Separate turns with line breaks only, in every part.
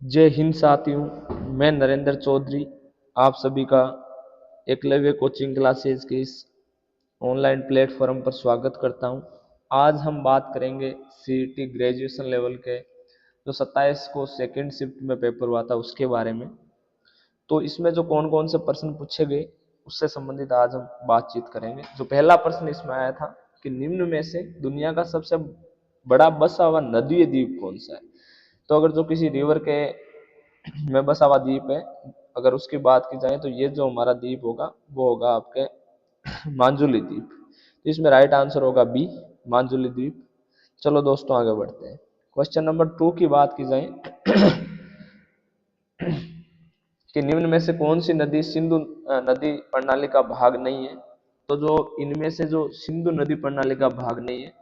जय हिंद साथियों, मैं नरेंद्र चौधरी आप सभी का एकलव्य कोचिंग क्लासेस के इस ऑनलाइन प्लेटफॉर्म पर स्वागत करता हूं। आज हम बात करेंगे सीईटी ग्रेजुएशन लेवल के जो 27 को सेकंड शिफ्ट में पेपर हुआ था उसके बारे में। तो इसमें जो कौन कौन से प्रश्न पूछे गए उससे संबंधित आज हम बातचीत करेंगे। जो पहला प्रश्न इसमें आया था कि निम्न में से दुनिया का सबसे बड़ा बसा हुआ नदीय द्वीप कौन सा है। तो अगर जो किसी रिवर के में बसा हुआ द्वीप है, अगर उसकी बात की जाए तो ये जो हमारा द्वीप होगा वो होगा आपके मांजुली द्वीप। तो इसमें राइट आंसर होगा बी, मांजुली द्वीप। चलो दोस्तों आगे बढ़ते हैं। क्वेश्चन नंबर 2 की बात की जाए कि निम्न में से कौन सी नदी सिंधु नदी प्रणाली का भाग नहीं है। तो जो इनमें से जो सिंधु नदी प्रणाली का भाग नहीं है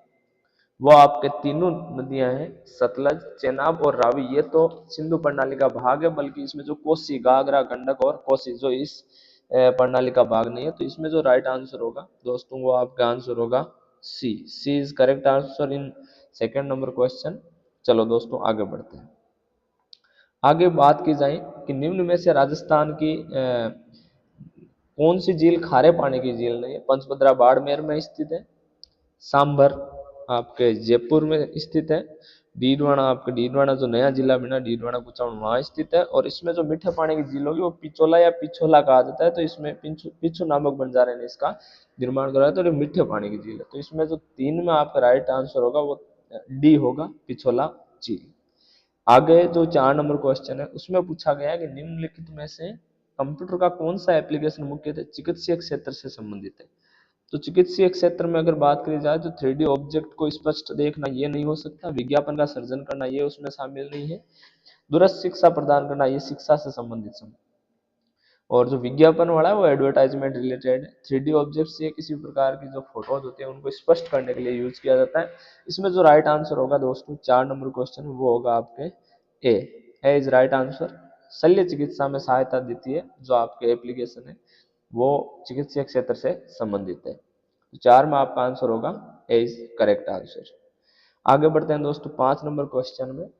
वो आपके तीनों नदियां हैं, सतलज, चेनाब और रावी। ये तो सिंधु प्रणाली का भाग है, बल्कि इसमें जो कोसी, घाघरा, गंडक और कोसी जो इस प्रणाली का भाग नहीं है। तो इसमें जो राइट आंसर होगा दोस्तों वो आपका आंसर होगा C. C is correct answer in second number question. चलो दोस्तों आगे बढ़ते हैं। आगे बात की जाए कि निम्न में से राजस्थान की कौन सी झील खारे पानी की झील नहीं है। पंचभद्रा बाड़मेर में स्थित है, सांभर आपके जयपुर में स्थित है, डीडवाना आपके डीडवाना जो नया जिला बना डीडवाना कुचामन वहां स्थित है, और इसमें जो मीठे पानी की झील होगी वो पिछोला या पिछोला कहा जाता है। तो इसमें पिंचू पिछू नामक बंजारे ने इसका निर्माण कराया, तो ये मीठे पानी की झील है। तो इसमें जो 3 में आपका राइट आंसर होगा वो डी होगा, पिछोला झील। आगे जो 4 नंबर क्वेश्चन है उसमें पूछा गया है कि निम्नलिखित में से कंप्यूटर का कौन सा एप्लीकेशन मुख्यतः चिकित्सीय क्षेत्र से संबंधित है। तो चिकित्सीय क्षेत्र में अगर बात करी जाए तो 3D ऑब्जेक्ट को स्पष्ट देखना ये नहीं हो सकता, विज्ञापन का सर्जन करना ये उसमें शामिल नहीं है, दूरस्थ शिक्षा प्रदान करना ये शिक्षा से संबंधित। और जो विज्ञापन वाला है वो एडवर्टाइजमेंट रिलेटेड है। 3D ऑब्जेक्ट्स ये किसी प्रकार की जो फोटोज होते हैं उनको स्पष्ट करने के लिए यूज किया जाता है। इसमें जो राइट आंसर होगा दोस्तों 4 नंबर क्वेश्चन वो होगा आपके ए इज राइट आंसर। शल्य चिकित्सा में सहायता देती है जो आपके एप्लीकेशन है वो चिकित्सीय क्षेत्र से संबंधित है। तो 4 में आपका आंसर होगा ए इज करेक्ट आंसर। आगे बढ़ते हैं दोस्तों 5 नंबर क्वेश्चन में।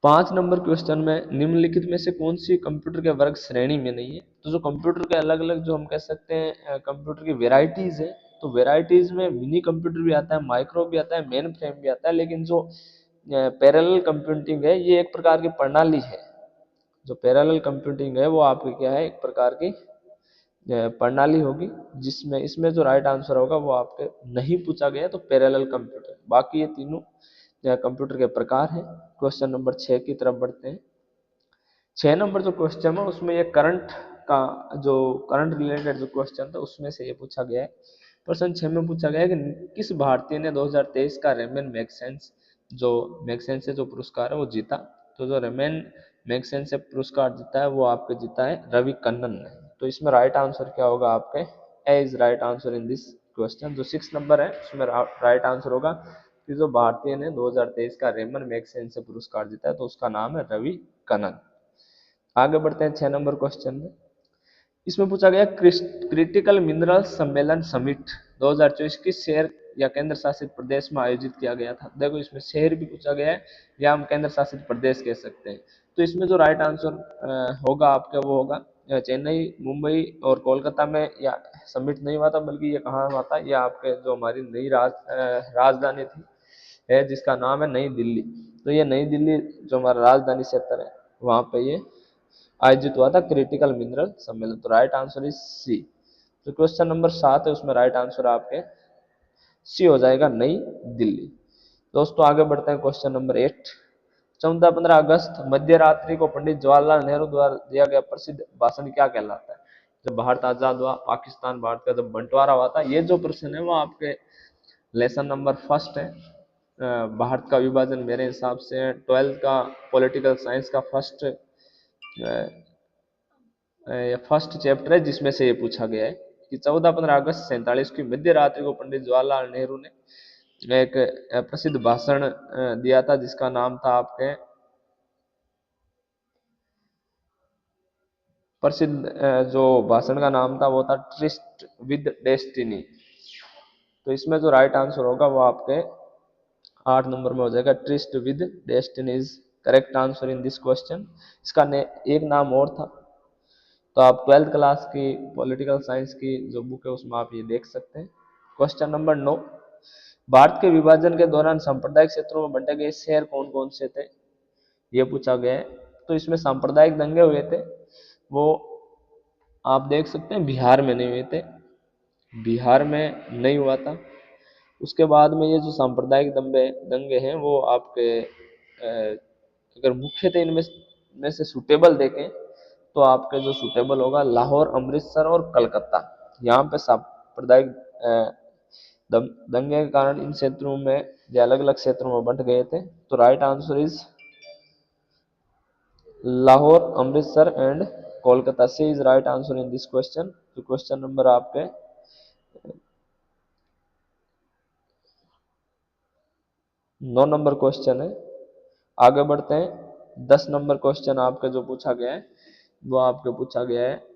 5 नंबर क्वेश्चन में निम्नलिखित में से कौन सी कंप्यूटर के वर्ग श्रेणी में नहीं है। तो जो कंप्यूटर के अलग अलग जो हम कह सकते हैं कंप्यूटर की वेराइटीज है, तो वेराइटीज में मिनी कंप्यूटर भी आता है, माइक्रो भी आता है, मेन फ्रेम भी आता है। लेकिन जो पैरेलल कंप्यूटिंग है ये एक प्रकार की प्रणाली है। जो पैरेलल कंप्यूटिंग है वो आपकी क्या है, एक प्रकार की प्रणाली होगी, जिसमें इसमें जो राइट आंसर होगा वो आपके नहीं पूछा गया तो पैरेलल कंप्यूटर। बाकी ये तीनों कंप्यूटर के प्रकार हैं। क्वेश्चन नंबर 6 की तरफ बढ़ते हैं। 6 नंबर जो क्वेश्चन है उसमें ये करंट का जो करंट रिलेटेड जो क्वेश्चन था उसमें से ये पूछा गया है। प्रश्न 6 में पूछा गया है कि किस भारतीय ने 2023 का रेमन मैगसेंस जो मैगसेंसे जो पुरस्कार है वो जीता। तो जो रेमन मैगसेंसे पुरस्कार जीता है वो आपके जीता है रवि कन्नन ने। तो इसमें राइट आंसर क्या होगा आपके A is right answer in this question. जो 6 नंबर है उसमें राइट आंसर होगा कि जो भारतीय ने 2023 का रेमन मैगसेंसे पुरस्कार जीता है तो उसका नाम है रवि कन्नन। आगे बढ़ते हैं 6 नंबर क्वेश्चन में। इसमें पूछा गया क्रिटिकल मिनरल सम्मेलन समिट 2024 किस शहर या केंद्र शासित प्रदेश में आयोजित किया गया था। देखो इसमें शहर भी पूछा गया है या हम केंद्र शासित प्रदेश कह सकते हैं। तो इसमें जो राइट आंसर होगा आपका वो होगा चेन्नई, मुंबई और कोलकाता में या समिट नहीं हुआ था, बल्कि ये कहाँ हुआ था, ये आपके जो हमारी नई राजधानी थी है जिसका नाम है नई दिल्ली। तो ये नई दिल्ली जो हमारा राजधानी क्षेत्र है वहाँ पे ये आयोजित हुआ था क्रिटिकल मिनरल सम्मेलन। तो राइट आंसर इज सी। तो क्वेश्चन नंबर 7 है उसमें राइट आंसर आपके सी हो जाएगा, नई दिल्ली। दोस्तों आगे बढ़ते हैं क्वेश्चन नंबर 8। 14-15 अगस्त मध्य रात्रि को पंडित जवाहरलाल नेहरू द्वारा दिया गया प्रसिद्ध भाषण क्या कहलाता है। जब भारत आजाद हुआ, पाकिस्तान भारत का जब बंटवारा हुआ था, ये जो प्रश्न है वो आपके लेसन नंबर फर्स्ट है। भारत का विभाजन मेरे हिसाब से 12th का पॉलिटिकल साइंस का फर्स्ट चैप्टर है जिसमें से ये पूछा गया है कि 14-15 अगस्त 47 की मध्य रात्रि को पंडित जवाहरलाल नेहरू ने एक प्रसिद्ध भाषण दिया था जिसका नाम था आपके प्रसिद्ध जो भाषण का नाम था वो था ट्रिस्ट विद डेस्टिनी। तो इसमें जो राइट आंसर होगा वो आपके 8 नंबर में हो जाएगा, tryst with destinies correct answer in this question. इसका एक नाम और था, तो आप 12th क्लास की पॉलिटिकल साइंस की जो बुक है उसमें आप ये देख सकते हैं। क्वेश्चन नंबर 9, भारत के विभाजन के दौरान सांप्रदायिक क्षेत्रों में बंटे गए शहर कौन कौन से थे, ये पूछा गया है। तो इसमें सांप्रदायिक दंगे हुए थे, वो आप देख सकते हैं बिहार में नहीं हुए थे, बिहार में नहीं हुआ था। उसके बाद में ये जो सांप्रदायिक दंगे हैं वो आपके अगर मुख्यतः इनमें में से सुटेबल देखें तो आपके जो सुटेबल होगा लाहौर, अमृतसर और कलकत्ता, यहाँ पे सांप्रदायिक दंगे के कारण इन क्षेत्रों में या अलग अलग क्षेत्रों में बंट गए थे। तो right answer is Lahore, Amritsar and Kolkata. C is right answer in this question. तो क्वेश्चन नंबर आपके 9 नंबर क्वेश्चन है। आगे बढ़ते हैं। 10 नंबर क्वेश्चन आपका जो पूछा गया है वो आपके पूछा गया है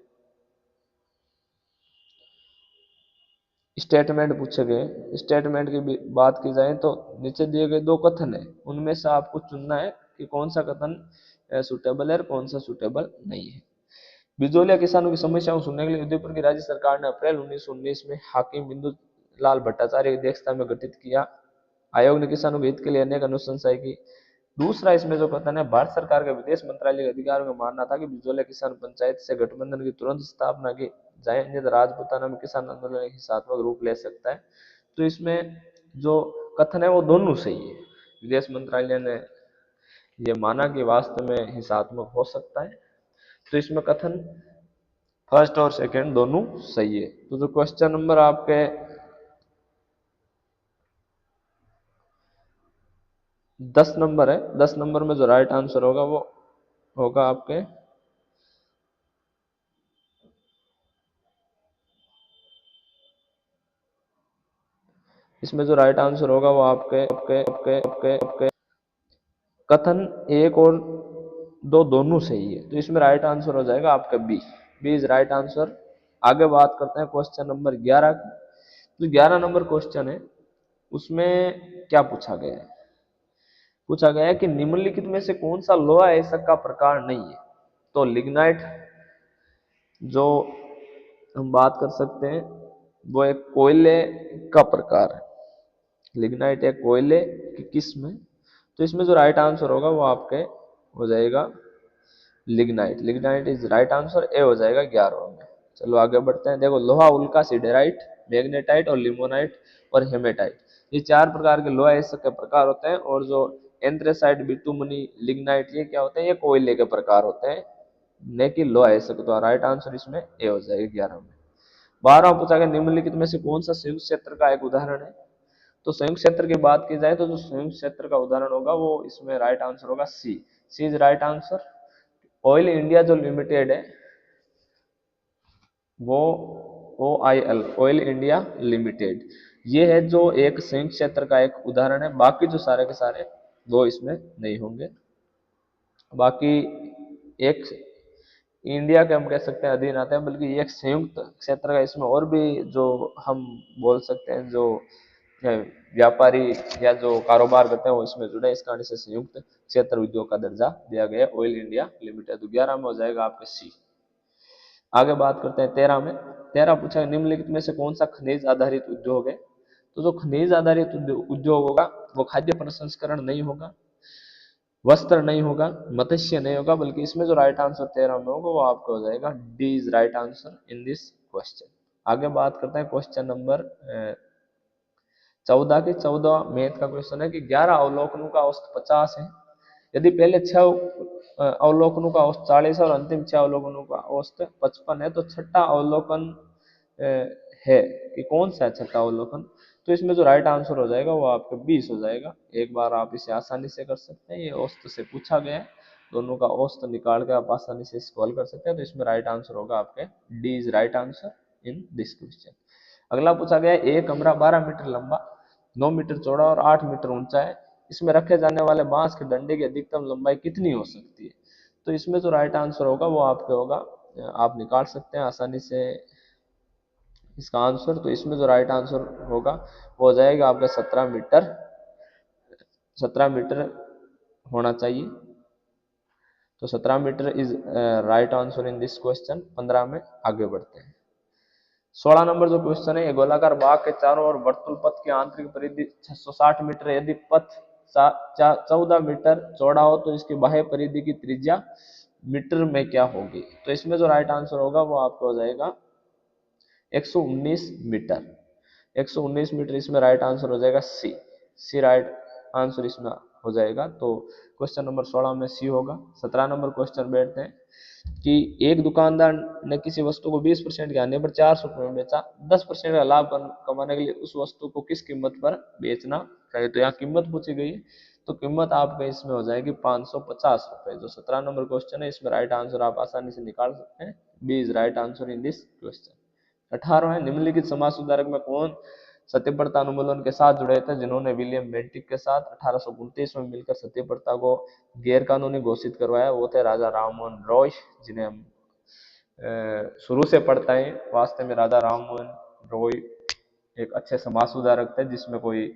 स्टेटमेंट पूछे गए। स्टेटमेंट की बात की जाए तो नीचे दिए गए 2 कथन है, उनमें से आपको चुनना है कि कौन सा कथन सुटेबल है और कौन सा सुटेबल नहीं है। बिजोलिया किसानों की समस्याओं सुनने के लिए उदयपुर की राज्य सरकार ने अप्रैल 1919 में हाकिम बिंदु लाल भट्टाचार्य की अध्यक्षता में गठित किया। आयोग ने किसानों के हित के लिए अनेक अनुशंसाएं की। दूसरा इसमें जो कथन है, भारत सरकार के विदेश मंत्रालय के अधिकारियों का मानना था कि बिजोलिया किसान पंचायत से गठबंधन की तुरंत स्थापना की जाए, अन्यथा राजपूताना में किसान आंदोलन हिंसात्मक रूप ले सकता है। तो इसमें जो कथन है वो दोनों सही है। विदेश मंत्रालय ने ये माना कि वास्तव में हिंसात्मक हो सकता है, तो इसमें कथन फर्स्ट और सेकंड दोनों सही है। तो जो क्वेश्चन नंबर आपके 10 नंबर है, 10 नंबर में जो राइट आंसर होगा वो होगा आपके इसमें जो राइट आंसर होगा वो आपके आपके आपके आपके आपके कथन 1 और 2 दोनों सही है। तो इसमें राइट आंसर हो जाएगा आपका B. B is right answer. आगे बात करते हैं क्वेश्चन नंबर 11 की। तो 11 नंबर क्वेश्चन है, उसमें क्या पूछा गया है? पूछा गया है कि निम्नलिखित में से कौन सा लोहा ऐसा का प्रकार नहीं है। तो लिग्नाइट जो हम बात कर सकते हैं वो एक कोयले का प्रकार है। लिग्नाइट एक कोयले की किस्म है। तो इसमें जो राइट आंसर होगा वो आपके हो जाएगा lignite. Lignite is right answer, A हो जाएगा 11 में। चलो आगे बढ़ते हैं। देखो, लोहा उल्का, सिडेराइट, मैग्नेटाइट और लिमोनाइट और हेमेटाइट, ये 4 प्रकार के लोहा ऐसे के प्रकार होते हैं। और जो एंथ्रेसाइट, बिटुमनी, लिग्नाइट, ये क्या होते हैं? ये कोयले के प्रकार होते हैं, न कि लोहा ऐसे। तो राइट आंसर इसमें ए हो जाएगा 11 में। 12वां पूछा गया, निम्नलिखित में से कौन सा संयुक्त क्षेत्र का एक उदाहरण है? तो संयुक्त क्षेत्र की बात की जाए तो जो संयुक्त क्षेत्र का उदाहरण होगा वो इसमें राइट आंसर होगा C. C is right answer. Oil India जो लिमिटेड है वो OIL, ऑयल इंडिया लिमिटेड, ये है जो एक संयुक्त क्षेत्र का एक उदाहरण है। बाकी जो सारे के सारे वो इसमें नहीं होंगे। बाकी एक इंडिया के हम कह सकते हैं अधीन आते हैं, बल्कि एक संयुक्त क्षेत्र का इसमें और भी जो हम बोल सकते हैं जो व्यापारी या जो कारोबार करते हैं वो इसमें जुड़े, इस कारण से संयुक्त क्षेत्र उद्योग का दर्जा दिया गया ऑयल इंडिया लिमिटेड। तो 11 में हो जाएगा आपके सी। आगे बात करते हैं 13 में। 13 पूछा है, निम्नलिखित में से कौन सा खनिज आधारित उद्योग है? तो जो खनिज आधारित उद्योग होगा वो खाद्य प्रसंस्करण नहीं होगा, वस्त्र नहीं होगा, मत्स्य नहीं होगा, बल्कि इसमें जो राइट आंसर 13 में होगा वो आपका हो जाएगा D is right answer in this question. आगे बात करते हैं क्वेश्चन नंबर 14 की। 14 मैथ का क्वेश्चन है कि 11 अवलोकनों का औसत 50 है, यदि पहले 6 अवलोकनों का औसत 40 और अंतिम 6 अवलोकनों का औसत 55 है, तो छठा अवलोकन है कि कौन सा है छठा अवलोकन? तो इसमें जो राइट आंसर हो जाएगा वो आपका 20 हो जाएगा। एक बार आप इसे आसानी से कर सकते हैं, ये औसत से पूछा गया है, दोनों का औसत निकाल के आप आसानी से सॉल्व कर सकते हैं। तो इसमें राइट आंसर होगा आपके D is right answer in this question. अगला पूछा गया है, एक कमरा 12 मीटर लंबा, 9 मीटर चौड़ा और 8 मीटर ऊंचा है, इसमें रखे जाने वाले बांस के डंडे की अधिकतम लंबाई कितनी हो सकती है? तो इसमें जो राइट आंसर होगा वो आपके होगा, आप निकाल सकते हैं आसानी से इसका आंसर। तो इसमें जो राइट आंसर होगा वो हो जाएगा आपका 17 मीटर, 17 मीटर होना चाहिए। तो 17 metre is right answer in this question. 15 में आगे बढ़ते हैं। 16 नंबर जो क्वेश्चन है, ये गोलाकार बाग के चारों ओर वर्तुल पथ की आंतरिक परिधि 660 मीटर, यदि पथ 14 मीटर चौड़ा हो तो इसकी बाह्य परिधि की त्रिज्या मीटर में क्या होगी? तो इसमें जो राइट आंसर होगा वो आपको हो जाएगा 119 मीटर। 119 मीटर इसमें राइट आंसर हो जाएगा सी। सी राइट आंसर इसमें हो जाएगा। तो क्वेश्चन नंबर 16 में सी होगा। 17 नंबर क्वेश्चन बैठते हैं कि एक दुकानदार ने किसी वस्तु को 20% के आने पर 400 रुपये में बेचा। 10% का लाभ कमाने के लिए उस वस्तु को किस कीमत पर बेचना चाहिए? तो यहाँ कीमत पूछी गई है, तो कीमत आपका इसमें हो जाएगी 550 रुपये। जो 17 नंबर क्वेश्चन है, इसमें राइट आंसर आप आसानी से निकाल सकते हैं। B is right answer in this question. 18 है, निम्नलिखित समाज सुधारक में कौन सत्यप्रथा अनुमूलन के साथ जुड़े थे, जिन्होंने विलियम बेंटिक के साथ 1829 में मिलकर सत्यप्रथा को गैर कानूनी घोषित करवाया? वो थे राजा राममोहन रॉय, जिन्हें हम शुरू से पढ़ते हैं। वास्तव में राजा राममोहन रॉय एक अच्छे समाज सुधारक थे, जिसमें कोई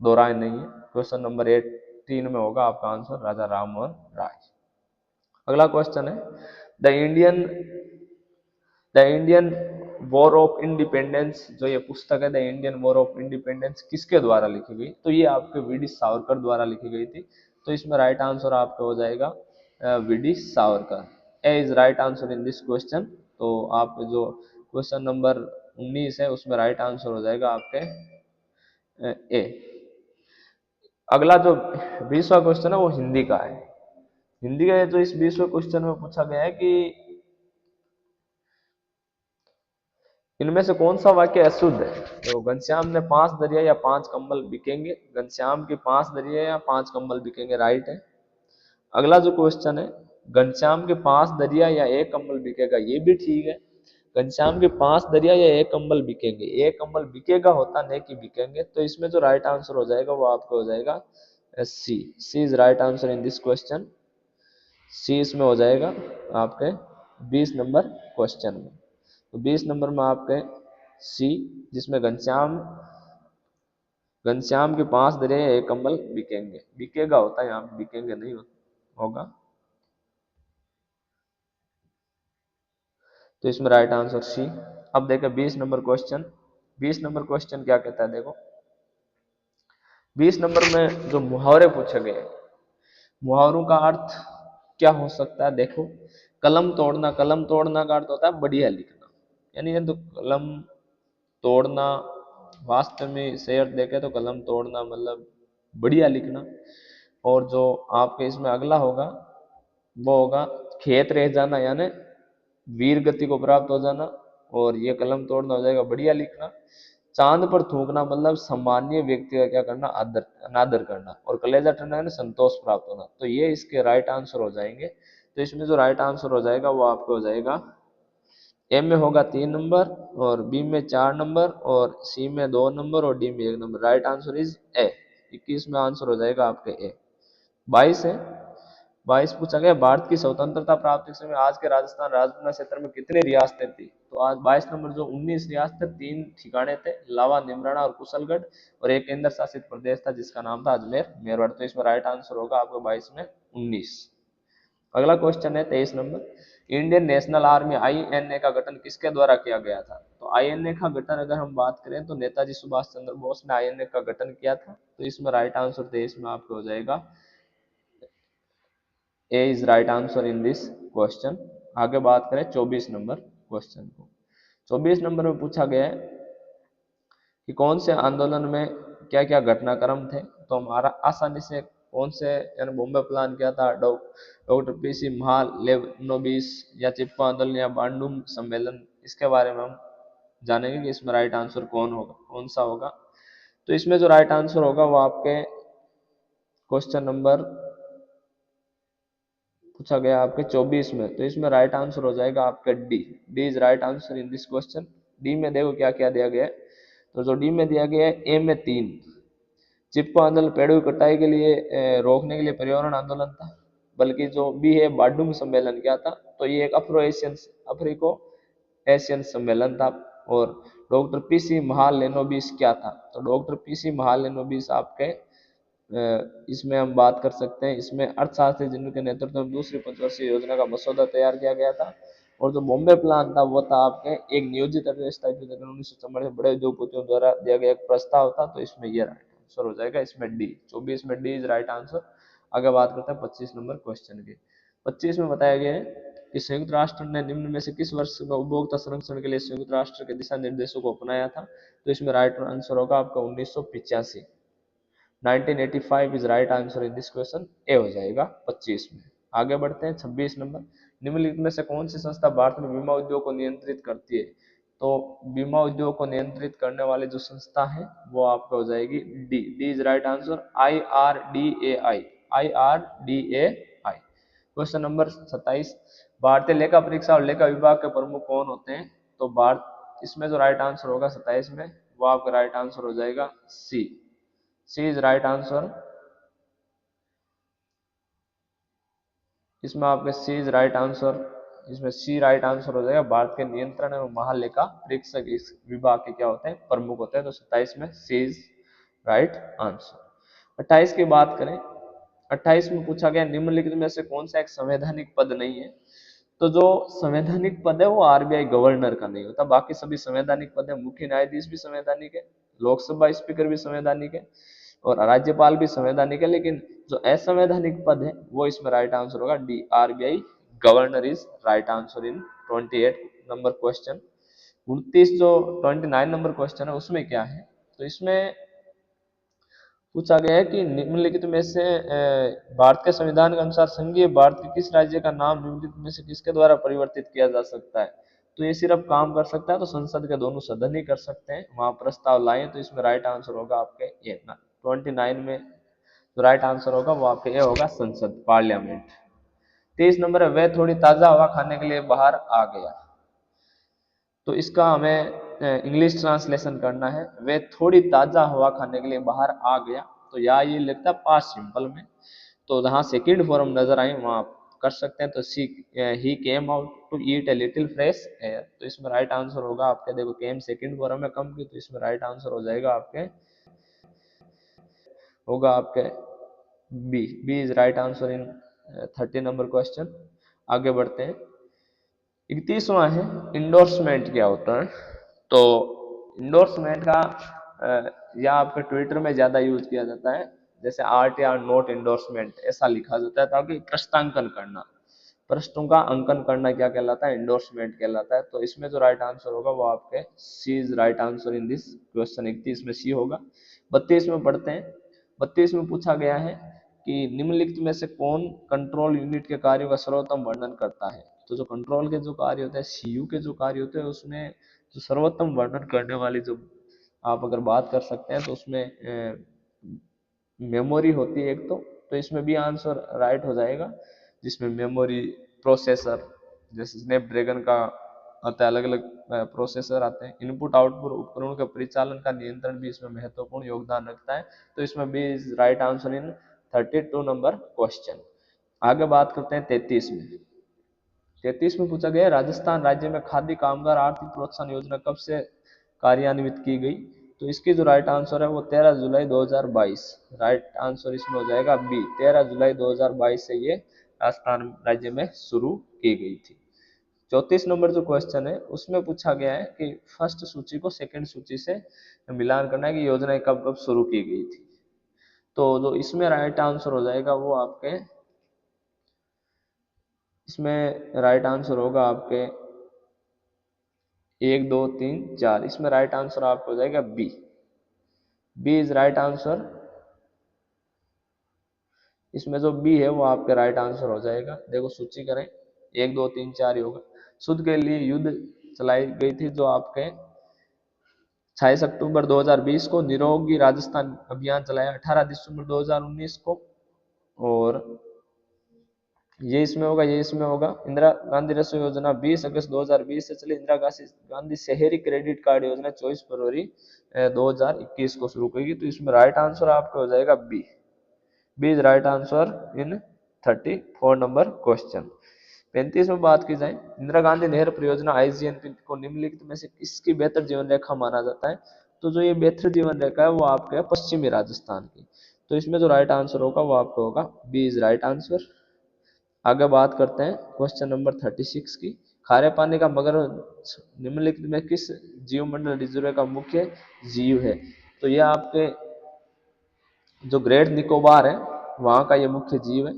दो राय नहीं है। क्वेश्चन नंबर 18 में होगा आपका आंसर राजा राममोहन राय। अगला क्वेश्चन है, the Indian war of independence, जो ये पुस्तक है the Indian war of independence, किसके द्वारा लिखी गई? तो ये आपके वी डी सावरकर द्वारा लिखी गई थी। तो इसमें राइट आंसर आपका हो जाएगा V D Savarkar. A is right answer in this question. तो आप जो क्वेश्चन नंबर 19 है उसमें राइट आंसर हो जाएगा आपके ए। अगला जो 20वां क्वेश्चन है वो हिंदी का है। हिंदी का जो इस 20वें क्वेश्चन में पूछा गया है कि इनमें से कौन सा वाक्य अशुद्ध है? तो घनश्याम ने 5 दरिया या 5 कंबल बिकेंगे। घनश्याम के 5 दरिया या 5 कंबल बिकेंगे, राइट है। अगला जो क्वेश्चन है, घनश्याम के 5 दरिया या 1 कंबल बिकेगा, ये भी ठीक है। घनश्याम के 5 दरिया या 1 कंबल बिकेंगे, 1 कंबल बिकेगा होता नहीं कि बिकेंगे। तो इसमें जो राइट आंसर हो जाएगा वो आपको हो जाएगा C. C is right answer in this question. C इसमें हो जाएगा आपके 20 नंबर क्वेश्चन में। तो 20 नंबर में आपके सी, जिसमें घनश्याम के 5 दरिया या 1 कंबल बिकेंगे, बिकेगा होता है, यहाँ बिकेंगे नहीं होगा। तो इसमें राइट आंसर सी। अब देखें 20 नंबर क्वेश्चन। 20 नंबर क्वेश्चन क्या कहता है, देखो 20 नंबर में जो मुहावरे पूछे गए, मुहावरों का अर्थ क्या हो सकता है? देखो, कलम तोड़ना, कलम तोड़ना का अर्थ होता है बढ़िया लिखना, यानी ये तो कलम तोड़ना वास्तव में सही अर्थ देखे तो कलम तोड़ना मतलब बढ़िया लिखना। और जो आपके इसमें अगला होगा वो होगा खेत रह जाना, यानी वीर गति को प्राप्त हो जाना। और ये कलम तोड़ना हो जाएगा बढ़िया लिखना। चांद पर थूकना मतलब सामान्य व्यक्ति का क्या करना, आदर अनादर करना। और कलेजा ठंडा है संतोष प्राप्त होना। तो ये इसके राइट आंसर हो जाएंगे। तो इसमें जो राइट आंसर हो जाएगा वो आपको हो जाएगा ए में होगा 3 नंबर, और बी में 4 नंबर, और सी में 2 नंबर, और डी में 1 number. Right answer is a. 21 में आंसर हो जाएगा आपके ए। 22 है, 22 पूछा गया भारत की स्वतंत्रता प्राप्ति के समय आज के राजस्थान राजपूताना क्षेत्र में कितनी रियासतें थी? तो आज 22 नंबर जो 19 रियासतें, 3 ठिकाने थे, लावा, निमराना और कुशलगढ़, और एक केंद्र शासित प्रदेश था जिसका नाम था अजमेर मेरठ। तो इसमें राइट आंसर होगा आपको 22 में 19। अगला क्वेश्चन है 23 number, Indian national army INA का गठन किसके द्वारा किया गया था? तो आईएनए का गठन अगर हम बात करें तो नेताजी सुभाष चंद्र बोस ने आईएनए का गठन किया था। तो इसमें राइट आंसर 23 में आपको हो जाएगा A is right answer in this question. आगे बात करें 24 नंबर क्वेश्चन को। 24 नंबर में पूछा गया है कि कौन से आंदोलन में क्या क्या घटनाक्रम थे? तो हमारा आसानी से कौन से, यानी बॉम्बे प्लान किया था, डॉक्टर पीसी महाल, लेवनोबिस, या चिप्को आंदोलन, या बांडुम सम्मेलन, इसके बारे में हम जानेंगे कि इसमें राइट आंसर कौन सा होगा। तो इसमें जो राइट आंसर होगा वो आपके क्वेश्चन नंबर पूछा गया आपके 24 में। तो इसमें राइट आंसर हो जाएगा आपका D. D is right answer in this question. D में देखो क्या क्या दिया गया है। तो जो डी में दिया गया है, ए में 3, चिपको आंदोलन पेड़ों की कटाई के लिए रोकने के लिए पर्यावरण आंदोलन था। बल्कि जो बी है बाडुंग सम्मेलन क्या था? तो ये एक अफ्रीको एशियन सम्मेलन था। और डॉक्टर पीसी महालेनोबिस क्या था? तो डॉक्टर पीसी महालेनोबिस आपके इसमें हम बात कर सकते हैं, इसमें अर्थशास्त्री जिनके नेतृत्व में दूसरी पंचवर्षीय योजना का मसौदा तैयार किया गया था। और जो बॉम्बे प्लान था वो था आपके एक नियोजित अर्थव्यवस्था की 1994 में बड़े उद्योगपतियों द्वारा दिया गया एक प्रस्ताव था। तो इसमें ये राइट आंसर हो जाएगा, इसमें डी 24 में डी इज राइट आंसर। आगे बात करते हैं 25 नंबर क्वेश्चन की। 25 में बताया गया है कि संयुक्त राष्ट्र ने निम्न में से किस वर्ष में उपभोक्ता संरक्षण के लिए संयुक्त राष्ट्र के दिशा निर्देशों को अपनाया था। तो इसमें राइट आंसर होगा आपका 1985। 1985 is right answer in this question, A हो जाएगा 25 में। आगे बढ़ते हैं 26 नंबर। निम्नलिखित में से कौन सी संस्था भारत में बीमा उद्योग को नियंत्रित करती है। तो बीमा उद्योग को नियंत्रित करने वाली जो संस्था है वो आपको हो जाएगी D, D is right answer, IRDAI, IRDAI। Question number 27। भारतीय लेखा परीक्षा और लेखा विभाग के प्रमुख कौन होते हैं। तो भारत, इसमें जो राइट आंसर होगा 27 में वो आपका राइट आंसर हो जाएगा C, C is right answer. इसमें आपके सी इज राइट आंसर, इसमें सी राइट आंसर हो जाएगा। भारत के नियंत्रण एवं महालेखा परीक्षक इस विभाग के क्या होते हैं, प्रमुख होते हैं। तो 27 में सी इज राइट आंसर। 28 की बात करें, 28 में पूछा गया निम्नलिखित में से कौन सा एक संवैधानिक पद नहीं है। तो जो संवैधानिक पद है वो आरबीआई गवर्नर का नहीं होता, बाकी सभी संवैधानिक पद है। मुख्य न्यायाधीश भी संवैधानिक है, लोकसभा स्पीकर भी संवैधानिक है और राज्यपाल भी संवैधानिक है। लेकिन जो असंवैधानिक पद है वो इसमें राइट आंसर होगा D, RBI governor is right answer in 28 number question. 29 जो 29 नंबर क्वेश्चन है उसमें क्या है। तो इसमें पूछा गया है कि निम्नलिखित में से भारत के संविधान के अनुसार संघीय भारत के किस राज्य का नाम निम्नलिखित में से किसके द्वारा परिवर्तित किया जा सकता है। तो ये सिर्फ काम कर सकता है तो संसद के दोनों सदन ही कर सकते हैं, वहां प्रस्ताव लाए। तो इसमें राइट आंसर होगा आपके ये 29 में जो राइट आंसर होगा वो आपके ये होगा, संसद, पार्लियामेंट। 23 नंबर है, वह थोड़ी ताजा हवा खाने के लिए बाहर आ गया। तो इसका हमें इंग्लिश ट्रांसलेशन करना है, वे थोड़ी ताजा हवा खाने के लिए बाहर आ गया। तो या ये लगता है पास्ट सिंपल में, तो जहाँ सेकंड फॉर्म नजर आए वहां कर सकते हैं। तो C, he came out to eat a little fresh air. तो इसमें राइट आंसर होगा आपके, देखो केम सेकंड फॉर्म में कम की, तो इसमें राइट आंसर हो जाएगा आपके, होगा आपके B, B is right answer in 30 number question. आगे बढ़ते हैं। 31वां है इंडोर्समेंट क्या होता है। तो इंडोर्समेंट का या आपके ट्विटर में ज्यादा यूज किया जाता है, जैसे आर्ट या नोट इंडोर्समेंट ऐसा लिखा जाता है, ताकि प्रश्नांकन करना, प्रश्नों का अंकन करना क्या कहलाता है, इंडोर्समेंट कहलाता है। तो इसमें जो राइट आंसर होगा वो आपके C is right answer in this question. 31 में सी होगा। 32 में पढ़ते हैं। 32 में पूछा गया है कि निम्नलिखित में से कौन कंट्रोल यूनिट के कार्यों का सर्वोत्तम वर्णन करता है। तो जो कंट्रोल के जो कार्य होते हैं, सीयू के जो कार्य होते हैं, उसमें जो सर्वोत्तम वर्णन करने वाली जो आप अगर बात कर सकते हैं तो उसमें मेमोरी होती है एक। तो इसमें भी आंसर राइट हो जाएगा, जिसमें मेमोरी, प्रोसेसर, जैसे स्नैपड्रैगन का आता है, अलग अलग प्रोसेसर आते हैं। इनपुट आउटपुट उपकरणों के परिचालन का नियंत्रण भी इसमें महत्वपूर्ण योगदान रखता है। तो इसमें भी is right answer in 32 number question. आगे बात करते हैं 33 में। 33 में पूछा गया राजस्थान राज्य में खाद्य कामगार आर्थिक प्रोत्साहन योजना कब से कार्यान्वित की गई। तो इसकी जो राइट आंसर है वो 13 जुलाई 2022। राइट आंसर इसमें हो जाएगा बी, 13 जुलाई 2022 से ये राजस्थान राज्य में शुरू की गई थी। 34 नंबर जो क्वेश्चन है उसमें पूछा गया है कि फर्स्ट सूची को सेकंड सूची से मिलान करना है कि योजनाएं कब कब शुरू की गई थी। तो जो इसमें राइट आंसर हो जाएगा वो आपके, इसमें राइट आंसर होगा आपके 1 2 3 4। इसमें राइट आंसर आपको हो जाएगा B, B is right answer. इसमें जो बी है वो आपके राइट आंसर हो जाएगा। देखो सूची करें, 1 2 3 4 ही होगा। शुद्ध के लिए युद्ध चलाई गई थी जो आपके 26 अक्टूबर 2020 को, निरोगी राजस्थान अभियान चलाया 18 दिसंबर 2019 को, और ये इसमें होगा, ये इसमें होगा। इंदिरा गांधी रसोई योजना 20 अगस्त 2020 से चली। इंदिरा गांधी शहरी क्रेडिट कार्ड योजना 24 फरवरी 2021 को शुरू की। तो इसमें राइट आंसर आपका हो जाएगा B, B is right answer in 34 number question. 35 में बात की जाए, इंदिरा गांधी नहर परियोजना आईजीएनपी को निम्नलिखित में से किसकी बेहतर जीवन रेखा माना जाता है। तो जो ये बेहतर जीवन रेखा है वो आपके पश्चिमी राजस्थान की। तो इसमें जो राइट आंसर होगा वो आपका होगा बी इज राइट आंसर। आगे बात करते हैं क्वेश्चन नंबर 36 की। खारे पानी का मगर निम्नलिखित में किस जीवमंडल रिजर्व का मुख्य जीव है? तो यह आपके जो ग्रेट निकोबार है वहाँ का ये मुख्य जीव है।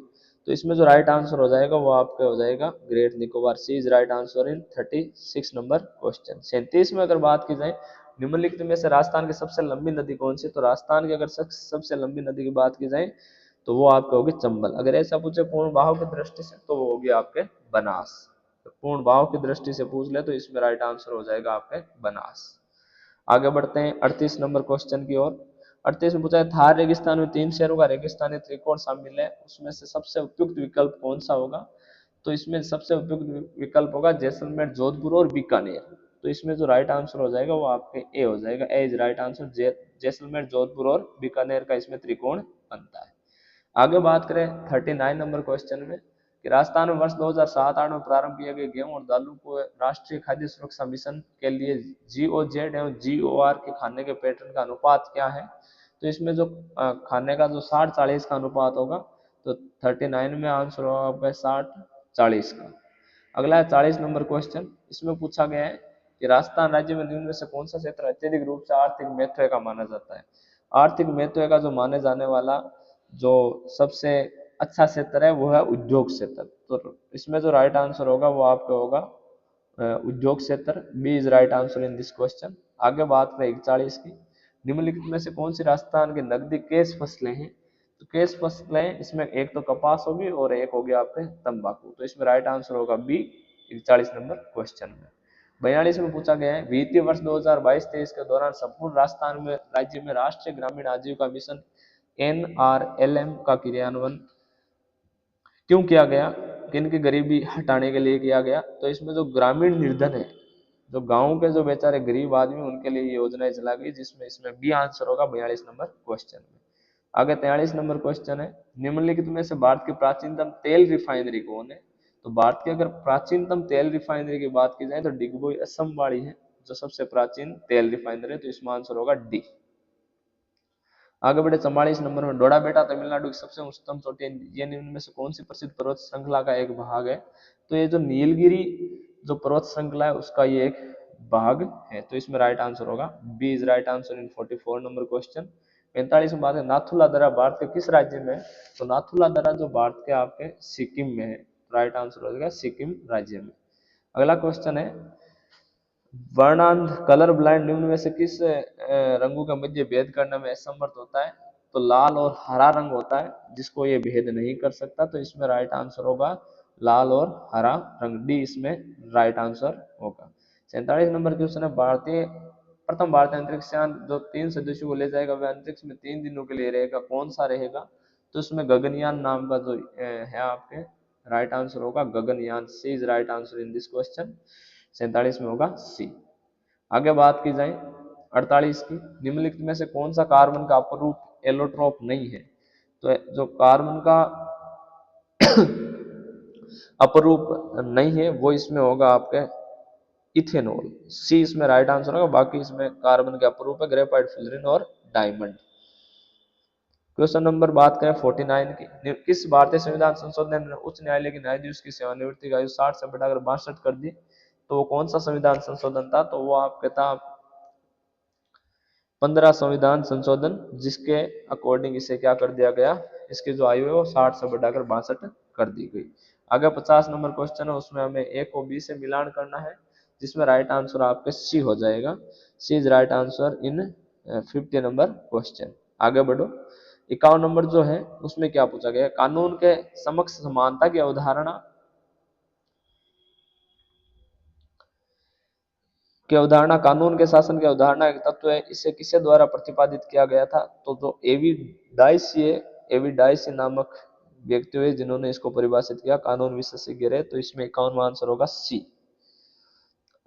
तो इसमें जो राइट आंसर हो जाएगा वो आपका हो जाएगा Great Nicobar. C is right answer in 36 number question. 37 में अगर बात की जाए निम्नलिखित में से राजस्थान की सबसे लंबी नदी कौन सी? तो राजस्थान की अगर सबसे लंबी नदी की बात की जाए तो वो आपके होगी चंबल। अगर ऐसा पूछे पूर्ण बहाव की दृष्टि से तो वो होगी आपके बनास। पूर्ण बहाव की दृष्टि से पूछ ले तो इसमें राइट आंसर हो जाएगा आपके बनास। आगे बढ़ते हैं 38 नंबर क्वेश्चन की ओर। 38 में पूछा है थार रेगिस्तान में 3 शहरों का रेगिस्तानी त्रिकोण शामिल है, उसमें से सबसे उपयुक्त विकल्प कौन सा होगा? तो इसमें सबसे उपयुक्त विकल्प होगा जैसलमेर, जोधपुर और बीकानेर। तो इसमें जो राइट आंसर हो जाएगा वो आपके ए हो जाएगा। A is right answer. Jaisalmer, Jodhpur और बीकानेर का इसमें त्रिकोण बनता है। आगे बात करें 39 नंबर क्वेश्चन में कि राजस्थान में वर्ष 2007-8 में प्रारंभ किए गए गेहूं और दालों को राष्ट्रीय खाद्य सुरक्षा मिशन के लिए GOZ एवं GOR के खाने के पैटर्न का अनुपात क्या है? तो इसमें जो खाने का जो 60-40 का अनुपात होगा तो 39 में आंसर होगा आपका 60-40 का। अगला है 40 नंबर क्वेश्चन। इसमें पूछा गया है कि राजस्थान राज्य में निम्न में से कौन सा क्षेत्र अत्यधिक रूप से आर्थिक महत्व का माना जाता है? आर्थिक महत्व का जो माने जाने वाला जो सबसे अच्छा क्षेत्र है वो है उद्योग क्षेत्र। तो इसमें जो राइट आंसर होगा वो आपका होगा उद्योग क्षेत्र। B is right answer in this question. आगे बात करें 41 की। निम्नलिखित में से कौन सी राजस्थान की नकदी कैश फसलें हैं? तो कैश फसलें इसमें एक तो कपास होगी और एक होगी आपके तंबाकू। तो इसमें राइट आंसर होगा बी 41 नंबर क्वेश्चन में। 42 में पूछा गया है वित्तीय वर्ष 2022-23 के दौरान संपूर्ण राजस्थान में राज्य में राष्ट्रीय ग्रामीण आजीविका मिशन NRLM का क्रियान्वयन क्यों किया गया? किन की गरीबी हटाने के लिए किया गया? तो इसमें जो ग्रामीण निर्धन है, जो गांव के जो बेचारे गरीब आदमी उनके लिए योजनाएं चला गई, जिसमें इसमें बी आंसर होगा 42 नंबर क्वेश्चन में। आगे 43 नंबर क्वेश्चन है निम्नलिखित में से भारत की प्राचीनतम तेल रिफाइनरी कौन है? तो भारत की अगर प्राचीनतम तेल रिफाइनरी की बात की जाए तो डिगबोई असम वाली है जो सबसे प्राचीन तेल रिफाइनरी है। तो इसमें आंसर होगा डी। आगे बढ़े 44 नंबर में डोडा बेटा तमिलनाडु की सबसे उच्चतम चोटी है, ये निम्न में से कौन सी प्रसिद्ध पर्वत श्रृंखला का एक भाग है? तो ये जो नीलगिरी जो पर्वत श्रृंखला है उसका ये एक भाग है। तो इसमें राइट आंसर होगा B is right answer in 44 number question. 45 में बात है नाथुला दर्रा भारत के किस राज्य में है? तो नाथुला दर्रा जो भारत के आपके सिक्किम में है। राइट आंसर हो जाएगा सिक्किम राज्य में। अगला क्वेश्चन है वर्णांध कलर ब्लाइंड निम्न में से किस रंगों का मध्य भेद करने में असमर्थ होता है? तो लाल और हरा रंग होता है जिसको ये भेद नहीं कर सकता। तो इसमें राइट आंसर होगा लाल और हरा रंग। डी इसमें राइट आंसर होगा। 47 नंबर क्वेश्चन है प्रथम भारतीय अंतरिक्ष यान जो 3 सदस्यों को ले जाएगा वह अंतरिक्ष में 3 दिनों के लिए रहेगा, कौन सा रहेगा? तो इसमें गगनयान नाम का जो है आपके राइट आंसर होगा Gaganyaan. C is right answer in this question. 47 में होगा सी। आगे बात की जाए 48 की। निम्नलिखित में से कौन सा कार्बन का अपरूप एलोट्रोप नहीं है? तो जो कार्बन का अपरूप नहीं है वो इसमें होगा आपके इथेनॉल। सी इसमें राइट आंसर होगा। बाकी इसमें कार्बन के अपरूप है ग्रेफाइट, फ्लोरीन और डायमंड। क्वेश्चन नंबर बात करें 49 की। किस भारतीय संविधान संशोधन ने उच्च न्यायालय के न्यायाधीश की सेवानिवृत्ति की आयु 60 से बढ़ाकर 62 कर दी? तो वो कौन सा संविधान संशोधन था? तो वो आपके था 15 संविधान संशोधन, जिसके अकॉर्डिंग इसे क्या कर दिया गया, इसकी जो आयु है वो 60 से बढ़ाकर 62 कर दी गई। आगे 50 नंबर क्वेश्चन है, उसमें हमें ए को बी से मिलान करना है, जिसमें राइट आंसर आपके सी हो जाएगा। C is right answer in 50 number question. आगे बढ़ो 51 नंबर जो है उसमें क्या पूछा गया? कानून के समक्ष समानता की अवधारणा कानून के शासन की अवधारणा एक तत्व है, इसे किसे द्वारा प्रतिपादित किया गया था? तो जो एवी डाइसी नामक व्यक्ति हुए जिन्होंने इसको परिभाषित किया, कानून विशेषज्ञ रहे। तो इसमें 51वां आंसर होगा सी।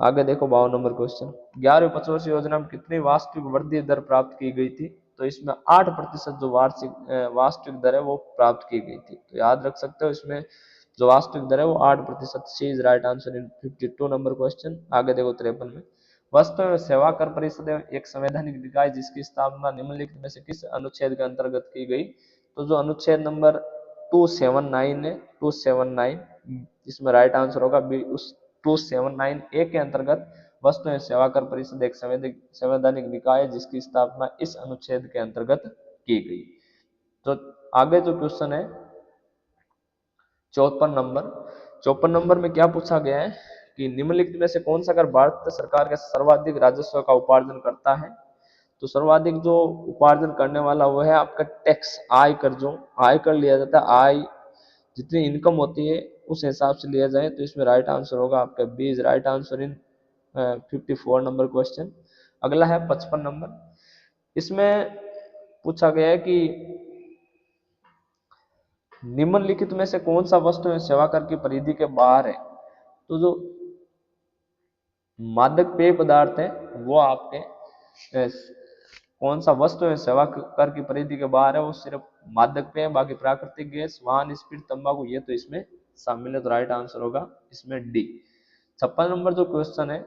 आगे देखो 52 नंबर क्वेश्चन। 11वीं पंचवर्षीय योजना में कितनी वास्तविक वृद्धि दर प्राप्त की गई थी? तो इसमें 8% जो वास्तविक दर है वो प्राप्त की गई थी। तो याद रख सकते हो इसमें जो वास्तविक दर है वो 8%। C is right answer in 52 number question. आगे देखो 53 में वस्तु एवं सेवा कर परिषद एक संवैधानिक निकाय जिसकी स्थापना निम्नलिखित में से किस अनुच्छेद के अंतर्गत की गई? तो जो अनुच्छेद नंबर 279 है, 279, इसमें राइट आंसर होगा बी। उस 279 ए के अंतर्गत वस्तु एवं सेवा कर परिषद एक संवैधानिक निकाय है जिसकी स्थापना इस अनुच्छेद के अंतर्गत की गई। तो आगे जो क्वेश्चन है 54 नंबर में क्या पूछा गया है कि निम्नलिखित में से कौन सा कर भारत सरकार के सर्वाधिक राजस्व का उपार्जन करता है? तो सर्वाधिक जो उपार्जन करने वाला वो है आपका टैक्स, आयकर। जो आयकर लिया जाता है, आय जितनी इनकम होती है उस हिसाब से लिया जाए, तो इसमें राइट आंसर होगा आपका B is right answer in 54 number question. अगला है 55 नंबर। इसमें पूछा गया है कि निम्नलिखित में से कौन सा वस्तु एवं सेवा कर की परिधि के बाहर है? तो जो मादक पेय पदार्थ है वो आपके कौन सा वस्तु एवं सेवा कर की परिधि के बाहर है? वो सिर्फ मादक पेय, बाकी प्राकृतिक गैस, वाहन, स्पीड, तंबाकू ये तो इसमें शामिल है। तो राइट आंसर होगा इसमें डी। 56 नंबर जो क्वेश्चन है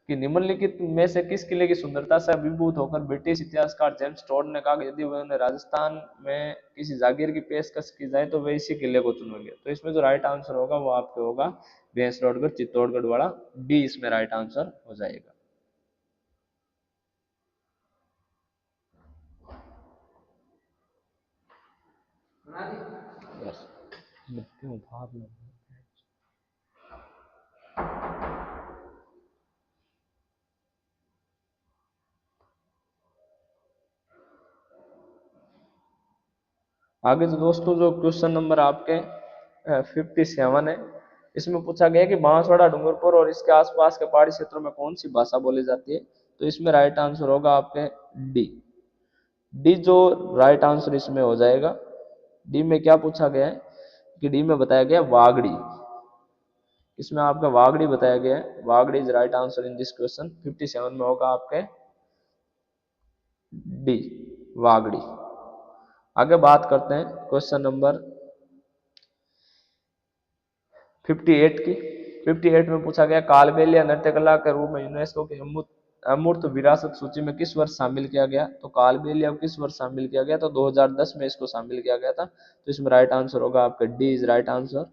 कि निम्नलिखित में से किस किले की सुंदरता से अभिभूत होकर ब्रिटिश इतिहासकार जेम्स टॉड ने कहा कि यदि उन्हें राजस्थान में किसी जागीर की पेशकश की जाए तो वे इसी किले को चुनेंगे? तो इसमें जो राइट आंसर होगा वो आपके होगा भैंसरोडगढ़ चित्तौड़गढ़ वाला, डी इसमें राइट आंसर हो जाएगा। यस, आगे जो दोस्तों जो क्वेश्चन नंबर आपके 57 है, इसमें पूछा गया कि बांसवाड़ा, डूंगरपुर और इसके आसपास के पहाड़ी क्षेत्रों में कौन सी भाषा बोली जाती है? तो इसमें राइट आंसर होगा आपके डी। डी जो राइट आंसर इसमें हो जाएगा। डी में क्या पूछा गया है कि डी में बताया गया वागड़ी, इसमें आपका वागड़ी बताया गया है। Wagdi is right answer in this question. 57 में होगा आपके डी, वागड़ी। आगे बात करते हैं क्वेश्चन नंबर 58 की। 58 में पूछा गया कालबेलिया नृत्य कला के रूप में यूनेस्को की अमूर्त विरासत सूची में किस वर्ष शामिल किया गया? तो कालबेलिया किस वर्ष शामिल किया गया? तो 2010 में इसको शामिल किया गया था। तो इसमें राइट आंसर होगा आपका डी इज राइट आंसर।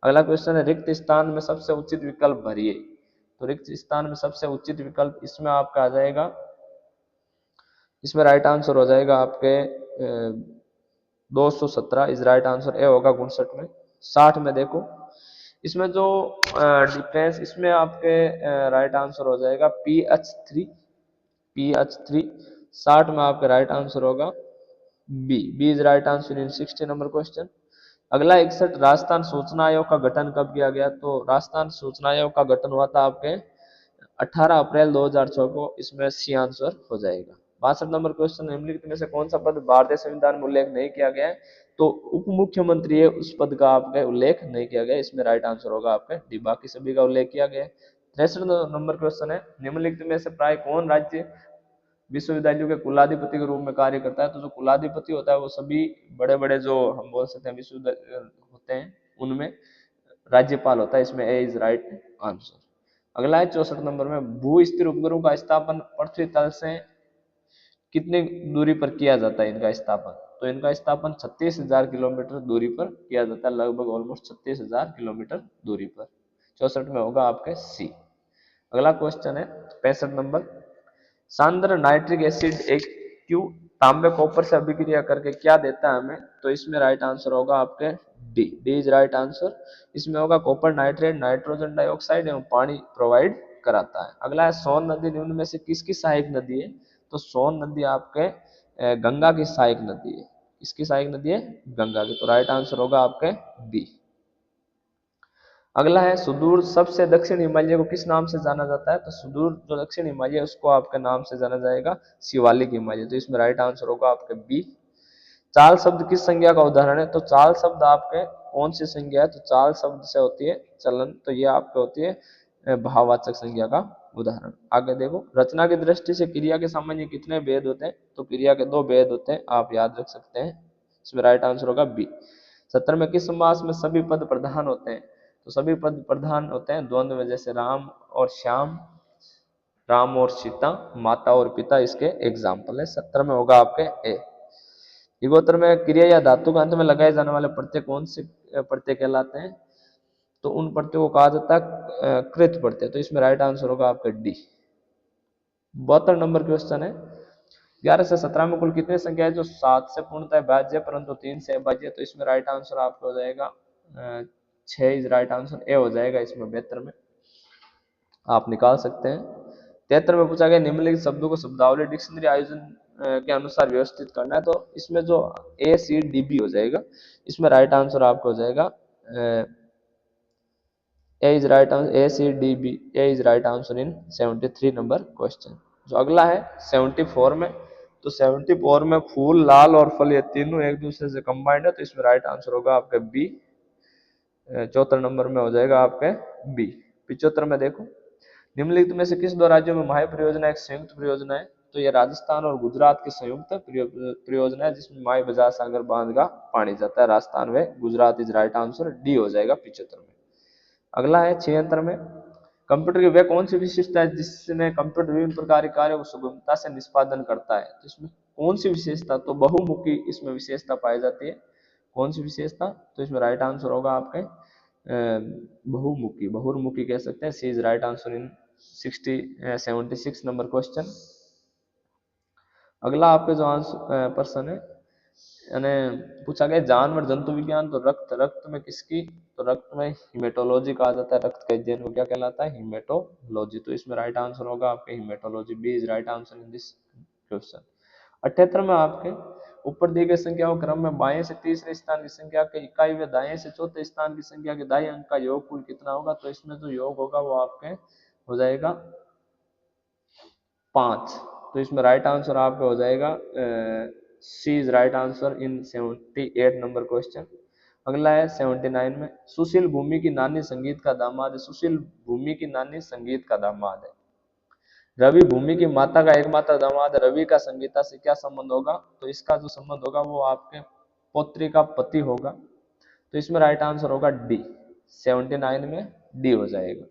अगला क्वेश्चन है रिक्त स्थान में सबसे उचित विकल्प भरिए। तो रिक्त स्थान में सबसे उचित विकल्प इसमें आपका आ जाएगा, इसमें राइट आंसर हो जाएगा आपके 217 इज राइट आंसर। ए होगा 59 में। 60 में देखो, इसमें जो डिफरेंस इसमें आपके राइट आंसर हो जाएगा PH3, PH3। 60 में आपका राइट आंसर होगा B, B is right answer in 60 number question. अगला 61 राजस्थान सूचना आयोग का गठन कब किया गया? तो राजस्थान सूचना आयोग का गठन हुआ था आपके 18 अप्रैल 2006 को। इसमें सी आंसर हो जाएगा। 62 नंबर क्वेश्चन निम्नलिखित में से कौन सा पद भारतीय संविधान में उल्लेख नहीं किया गया है? तो उप मुख्यमंत्री है, उस पद का आपका उल्लेख नहीं किया गया। इसमें राइट आंसर होगा आपका डी, बाकी सभी का उल्लेख किया गया है। 63 नंबर क्वेश्चन है निम्नलिखित में से प्राय कौन राज्य विश्वविद्यालयों के कुलाधिपति के रूप में कार्य करता है? तो जो कुलाधिपति होता है वो सभी बड़े बड़े जो हम बोल सकते हैं विश्वविद्यालय होते हैं उनमें राज्यपाल होता है। इसमें ए इज राइट आंसर। अगला है 64 नंबर में भू स्थिर उपग्रहों का स्थापन पृथ्वी तल से कितनी दूरी पर किया जाता है इनका स्थापन? तो इनका स्थापन 36,000 किलोमीटर दूरी पर किया जाता है, लगभग ऑलमोस्ट 36,000 किलोमीटर दूरी पर। 64 में होगा आपके सी। अगला क्वेश्चन है 65 नंबर, सांद्र नाइट्रिक एसिड एक क्यू तांबे कॉपर से अभिक्रिया करके क्या देता है हमें? तो इसमें राइट आंसर होगा आपके D, D is right answer. इसमें होगा कॉपर नाइट्रेट नाइट्रोजन डाइऑक्साइड एवं पानी प्रोवाइड कराता है। अगला है सोन नदी निम्न में से किसकी सहायक नदी है? तो सोन नदी आपके गंगा की सहायक नदी है। इसकी सहायक नदी है गंगा की। तो राइट आंसर होगा आपके बी। अगला है सुदूर सबसे दक्षिण हिमालय को किस नाम से जाना जाता है? तो सुदूर जो दक्षिण हिमालय उसको आपके नाम से जाना जाएगा शिवालिक हिमालय। तो इसमें राइट आंसर होगा आपके बी। चाल शब्द किस संज्ञा का उदाहरण है? तो चाल शब्द आपके कौन सी संज्ञा है? तो चाल शब्द से होती है चलन, तो ये आपके होती है भाववाचक संज्ञा का उदाहरण। आगे देखो, रचना की दृष्टि से क्रिया के सामान्य कितने भेद होते हैं? तो क्रिया के 2 भेद होते हैं, आप याद रख सकते हैं। इसमें राइट आंसर होगा बी। 70 में किस समास में सभी पद प्रधान होते हैं? तो सभी पद प्रधान होते हैं द्वंद्व में, जैसे राम और श्याम। राम और सीता, माता और पिता इसके एग्जाम्पल है। 70 में होगा आपके ए। इगोत्तर में क्रिया या धातु के अंत में लगाए जाने वाले प्रत्यय कौन से प्रत्यय कहलाते हैं? तो उन प्रत्ययों को कहा जाता है कृत प्रत्यय। तो इसमें राइट आंसर होगा आपका डी। 72 नंबर क्वेश्चन है, 11 से 17 में कुल कितनी संख्या है जो 7 से पूर्णतः भाज्य परंतु 3 से अभाज्य? तो इसमें राइट आंसर आपका हो जाएगा 6 इज राइट आंसर, ए हो जाएगा इसमें। 72 में आप निकाल सकते हैं। 73 में पूछा गया निम्नलिखित शब्दों को शब्दावली डिक्शनरी आयोजन के अनुसार व्यवस्थित करना है। तो इसमें जो ए सी डी बी हो जाएगा, इसमें राइट आंसर आपको हो जाएगा A is right answer, A C D B, A is right answer in 73 number question. जो अगला है 74 में, तो 74 में फूल, लाल और फल ये तीनों एक दूसरे से कंबाइंड है। तो इसमें राइट आंसर होगा आपका बी। 74 नंबर में हो जाएगा आपके बी। 75 में देखो, निम्नलिखित में से किस दो राज्यों में माही परियोजना एक संयुक्त परियोजना है? तो ये राजस्थान और गुजरात की संयुक्त परियोजना है जिसमें माही बजार सागर बांध का पानी जाता है। राजस्थान व Gujarat is right answer, D हो जाएगा 75 में। अगला है 76 में, कंप्यूटर की वह कौन सी विशेषता है जिसमें कंप्यूटर विभिन्न प्रकार के कार्यों को सुगमता से निष्पादन करता है? तो इसमें कौन सी विशेषता? तो बहुमुखी इसमें विशेषता पाई जाती है। कौन सी विशेषता? तो इसमें राइट आंसर होगा आपके बहुमुखी, बहुमुखी कह सकते हैं। C is right answer in 76 number question. अगला आपके जो आंसर पर्सन है, यानी पूछा गया जानवर जंतु विज्ञान, तो रक्त, रक्त में किसकी? तो रक्त में हिमेटोलॉजी कहा जाता है। रक्त के अध्ययन को क्या कहलाता है? हिमेटोलॉजी। तो इसमें राइट आंसर होगा आपके haematology, B is right answer in this question. 78 में आपके ऊपर दी गई संख्याओं क्रम में बाएं से तीसरे स्थान की संख्या के इकाई व दाएं से चौथे स्थान की संख्या के दाएं अंक का योग कुल कितना होगा? तो इसमें जो योग होगा वो आपके हो जाएगा 5। तो इसमें राइट आंसर आपका हो जाएगा C is right answer in 78 number question. अगला है 79 में, सुशील भूमि की नानी संगीत का दामाद है। सुशील भूमि की नानी संगीत का दामाद है। रवि भूमि की माता का एकमात्र दामाद है। रवि का संगीता से क्या संबंध होगा? तो इसका जो संबंध होगा वो आपके पौत्री का पति होगा। तो इसमें राइट आंसर होगा डी। 79 में डी हो जाएगा।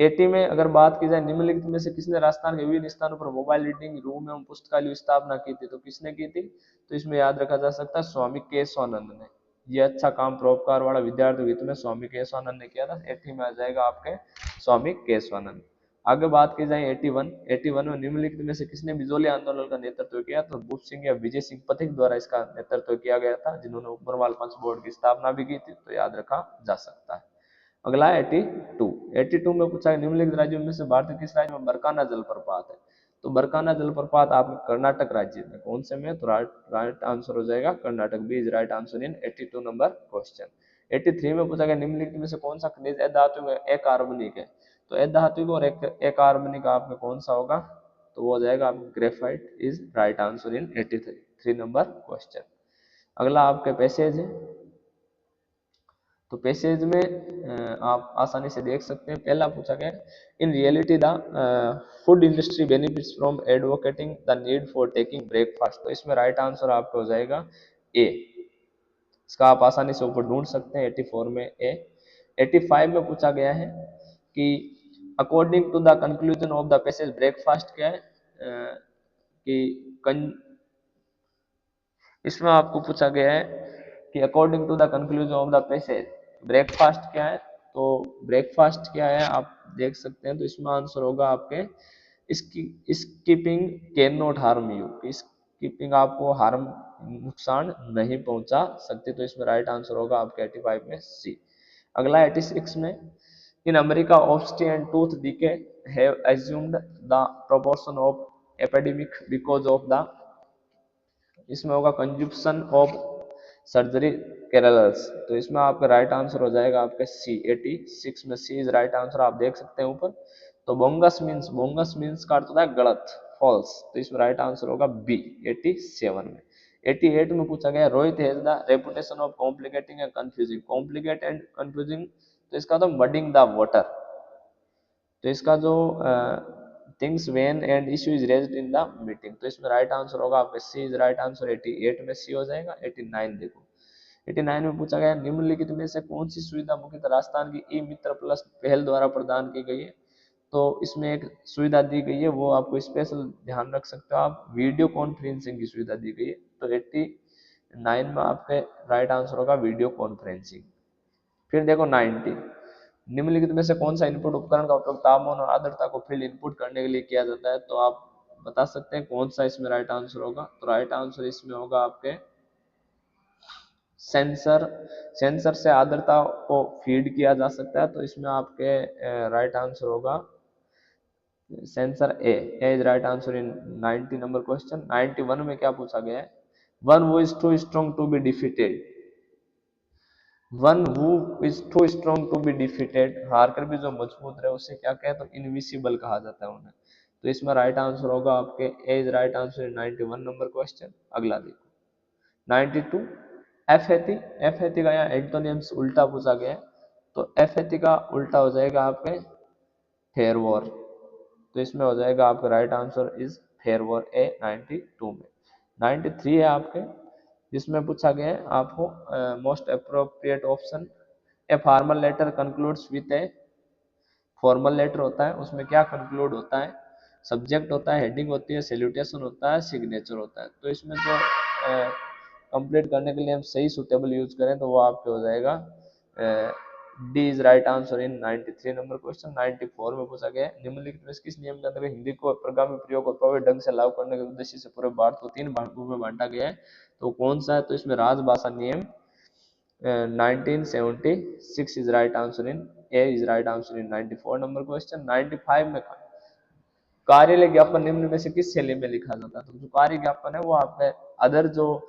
80 में अगर बात की जाए, निम्नलिखित में से किसने राजस्थान के विभिन्न स्थानों पर मोबाइल रीडिंग रूम एवं पुस्तकालय की स्थापना की थी? तो किसने की थी? तो इसमें याद रखा जा सकता है स्वामी केशवानंद ने। ये अच्छा काम परोपकार वाला विद्यार्थी हित में स्वामी केशवानंद ने किया था। 80 में आ जाएगा आपके स्वामी केशवानंद। आगे बात की जाए 81 में निम्नलिखित में से किसने बिजोली आंदोलन का नेतृत्व किया? तो भूप सिंह या विजय सिंह पथिक द्वारा इसका नेतृत्व किया गया था, जिन्होंने उपरवाल पंच बोर्ड की स्थापना भी की थी। तो याद रखा जा सकता है। अगला है 82 में पूछा है निम्नलिखित राज्यों में से भारत के किस राज्य में बरकाना जलप्रपात है? तो बरकाना जलप्रपात आपके कर्नाटक राज्य में कौन से में? तो राइट आंसर हो जाएगा Karnataka, B is right answer in 82 number question. 83 में पूछा गया निम्नलिखित में से कौन सा खनिज अधातु अकार्बनिक है? तो अधातु और अकार्बनिक आपका कौन सा होगा? तो वो हो जाएगा आपका graphite is right answer in 83 number question. अगला आपके पैसेज है, तो पैसेज में आप आसानी से देख सकते हैं। पहला पूछा गया in reality the food industry benefits from advocating the need for taking breakfast. तो इसमें राइट आंसर आपका हो जाएगा ए। इसका आप आसानी से ऊपर ढूंढ सकते हैं 84 में ए। 85 में पूछा गया है कि according to the conclusion of the passage breakfast क्या है? कि इसमें आपको पूछा गया है कि according to the conclusion of the passage breakfast क्या है? तो ब्रेकफास्ट क्या है आप देख सकते हैं। तो इसमें आंसर होगा आपके skipping can not harm you. Skipping आपको हार्म, नुकसान नहीं पहुंचा सकती। तो इसमें राइट आंसर होगा आपके 85 में सी। अगला 86 में in America obesity and tooth decay have assumed the proportion of epidemic because of the, इसमें होगा कंजप्शन ऑफ सर्जरी कैरलर्स। तो इसमें आपका राइट आंसर हो जाएगा आपका सी। 86 में सी इज राइट आंसर, आप देख सकते हैं ऊपर। तो बोंगस मीन्स का अर्थ होता है गलत, फॉल्स। तो इसमें राइट आंसर होगा बी 87 में। 88 में पूछा गया Rohit has the reputation of complicating and confusing. Complicate and confusing, तो इसका तो मडिंग द वाटर। तो इसका जो things when and issue is raised in the meeting. तो इसमें राइट आंसर होगा आपका सी इज राइट आंसर। 88 में सी हो जाएगा। 89 देखो, 89 में पूछा गया निम्नलिखित में से कौन सी सुविधा मुख्यतः राजस्थान की ई मित्र प्लस पहल द्वारा प्रदान की गई है? तो इसमें एक सुविधा दी गई है, वो आपको स्पेशल ध्यान रख सकते हो आप, वीडियो कॉन्फ्रेंसिंग की सुविधा दी गई है। तो 89 में आपके राइट आंसर होगा वीडियो कॉन्फ्रेंसिंग। फिर देखो 90, निम्नलिखित में से कौन सा इनपुट उपकरण का उपयोग तापमान और आर्द्रता को फील्ड इनपुट करने के लिए किया जाता है? तो आप बता सकते हैं कौन सा इसमें राइट आंसर होगा। तो राइट आंसर इसमें होगा आपके सेंसर। सेंसर से आर्द्रता को फीड किया जा सकता है, तो इसमें आपके राइट आंसर होगा censor A is right answer in 90 number question. 91 में क्या पूछा गया है? One who is too strong to be defeated, one who is too strong to be defeated, हार कर भी जो मजबूत रहे उसे क्या कहते हैं? तो इनविसिबल कहा जाता है उन्हें। तो इसमें राइट आंसर होगा आपके A is right answer in 91 number question. अगला देखो 92, एफएथी। एफएथी का यहाँ एंटोनियम्स उल्टा पूछा गया है, तो एफएथी का उल्टा हो जाएगा आपके फेयर वॉर। तो इसमें हो जाएगा आपका right answer is fair war A 92 में। 93 है आपके, जिसमें पूछा गया है आपको most appropriate option. A formal letter concludes with A, formal letter होता है उसमें क्या कंक्लूड होता है? सब्जेक्ट होता है, हेडिंग होती है, सैल्यूटेशन होता है, सिग्नेचर होता है। तो इसमें जो कंप्लीट करने के लिए हम सही सुटेबल यूज करें तो वो आपके हो जाएगा D is right answer in 93 number question. 94 में पूछा गया है निम्नलिखित में किस नियम के अंतर्गत हिंदी को प्रगामी प्रयोग और प्रभावी ढंग से लागू करने के उद्देश्य से पूरे भारत को 3 भागों में बांटा गया है? तो कौन सा है? तो इसमें राजभाषा नियम 1976 is right answer in A is right answer in 94 number question. 95 में कार्यालय ज्ञापन निम्न में से किस शैली में लिखा जाता है? तो जो कार्य ज्ञापन है वो आपके अदर जो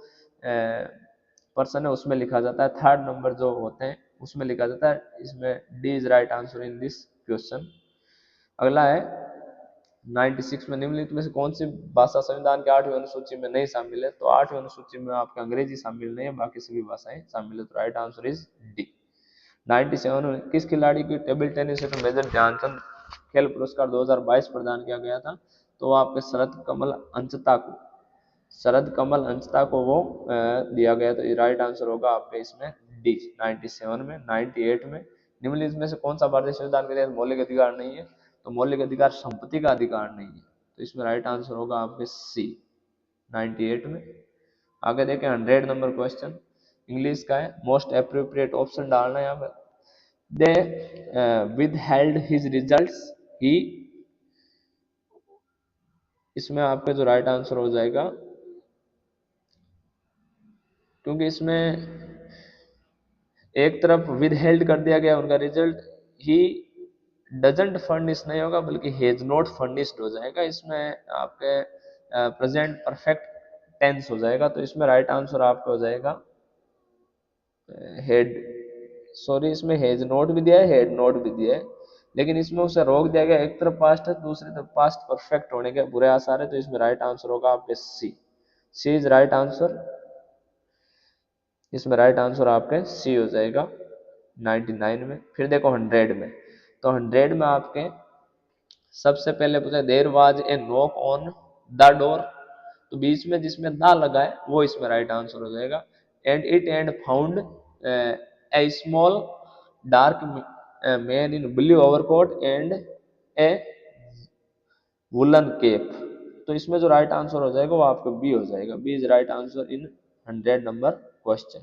पर्सन है उसमें लिखा जाता है, थर्ड नंबर जो होते हैं उसमें लिखा जाता है। इसमें D is right answer in this question. अगला है 96 में निम्नलिखित में से कौन सी भाषा संविधान के 8वीं अनुसूची में नहीं शामिल है? तो 8वीं अनुसूची में आपके अंग्रेजी शामिल नहीं है, बाकी सभी भाषाएं शामिल है। तो राइट आंसर इज डी। 97 में किस खिलाड़ी की टेबल टेनिस से मेजर ध्यानचंद खेल पुरस्कार 2022 प्रदान किया गया था? तो आपके शरद कमल अंचता को, शरद कमल अंचता को वो दिया गया। तो राइट आंसर होगा आपके इसमें डी 97 में। 98 में निम्नलिखित में से कौन सा भारतीय संविधान के तहत मौलिक अधिकार नहीं है? तो मौलिक अधिकार संपत्ति का अधिकार नहीं है, तो इसमें राइट आंसर होगा आपके सी 98 में। आगे देखें 100 नंबर क्वेश्चन, इंग्लिश का है, मोस्ट अप्रोप्रिएट ऑप्शन डालना है यहाँ पर। दे withheld his results, ही, इसमें आपका जो राइट आंसर हो जाएगा, क्योंकि इसमें एक तरफ withheld कर दिया गया उनका रिजल्ट, ही डजंट फर्निश नहीं होगा बल्कि हैज नॉट फर्निश्ड हो जाएगा। इसमें आपके प्रेजेंट परफेक्ट टेंस हो जाएगा। तो इसमें राइट आंसर आपका हो जाएगा हेड, सॉरी इसमें हैज नॉट भी दिया है, हेड नॉट भी दिया है, लेकिन इसमें उसे रोक दिया गया, एक तरफ पास्ट है दूसरी तरफ पास्ट परफेक्ट होने के बुरे आसार है। तो इसमें राइट आंसर होगा आपके सी, सी इज राइट आंसर। इसमें राइट आंसर आपके सी हो जाएगा 99 में। फिर देखो 100 में, तो 100 में आपके सबसे पहले पूछा there was a knock on the door, तो बीच में जिसमें द लगा है वो इसमें राइट आंसर हो जाएगा। And it and found a small dark man in blue overcoat and a woollen cape, तो इसमें जो राइट आंसर हो जाएगा वो आपका बी हो जाएगा, B is right answer in 100 number question.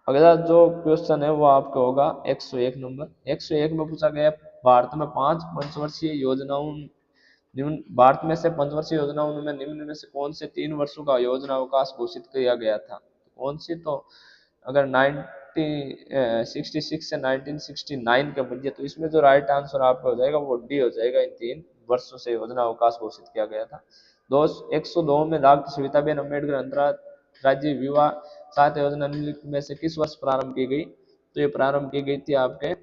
अगला जो क्वेश्चन है वो आपका होगा 101 नंबर। 101 में पूछा गया भारत में 5 पंचवर्षीय योजनाओं, भारत में से पंचवर्षीय योजनाओं में निम्न में से कौन से 3 वर्षों का योजना अवकाश घोषित किया गया था? कौन सी? तो अगर 1966 से 1969 के मध्य, तो इसमें जो राइट आंसर आपका हो जाएगा वो डी हो जाएगा, इन 3 वर्षों से योजना अवकाश घोषित किया गया था। 102 में डॉक्टर सविताबेन अम्बेडकर अंतरराज्यीय विवाह सहायता योजना निम्नलिखित में से किस वर्ष प्रारंभ की गई? तो ये प्रारंभ की गई थी आपके,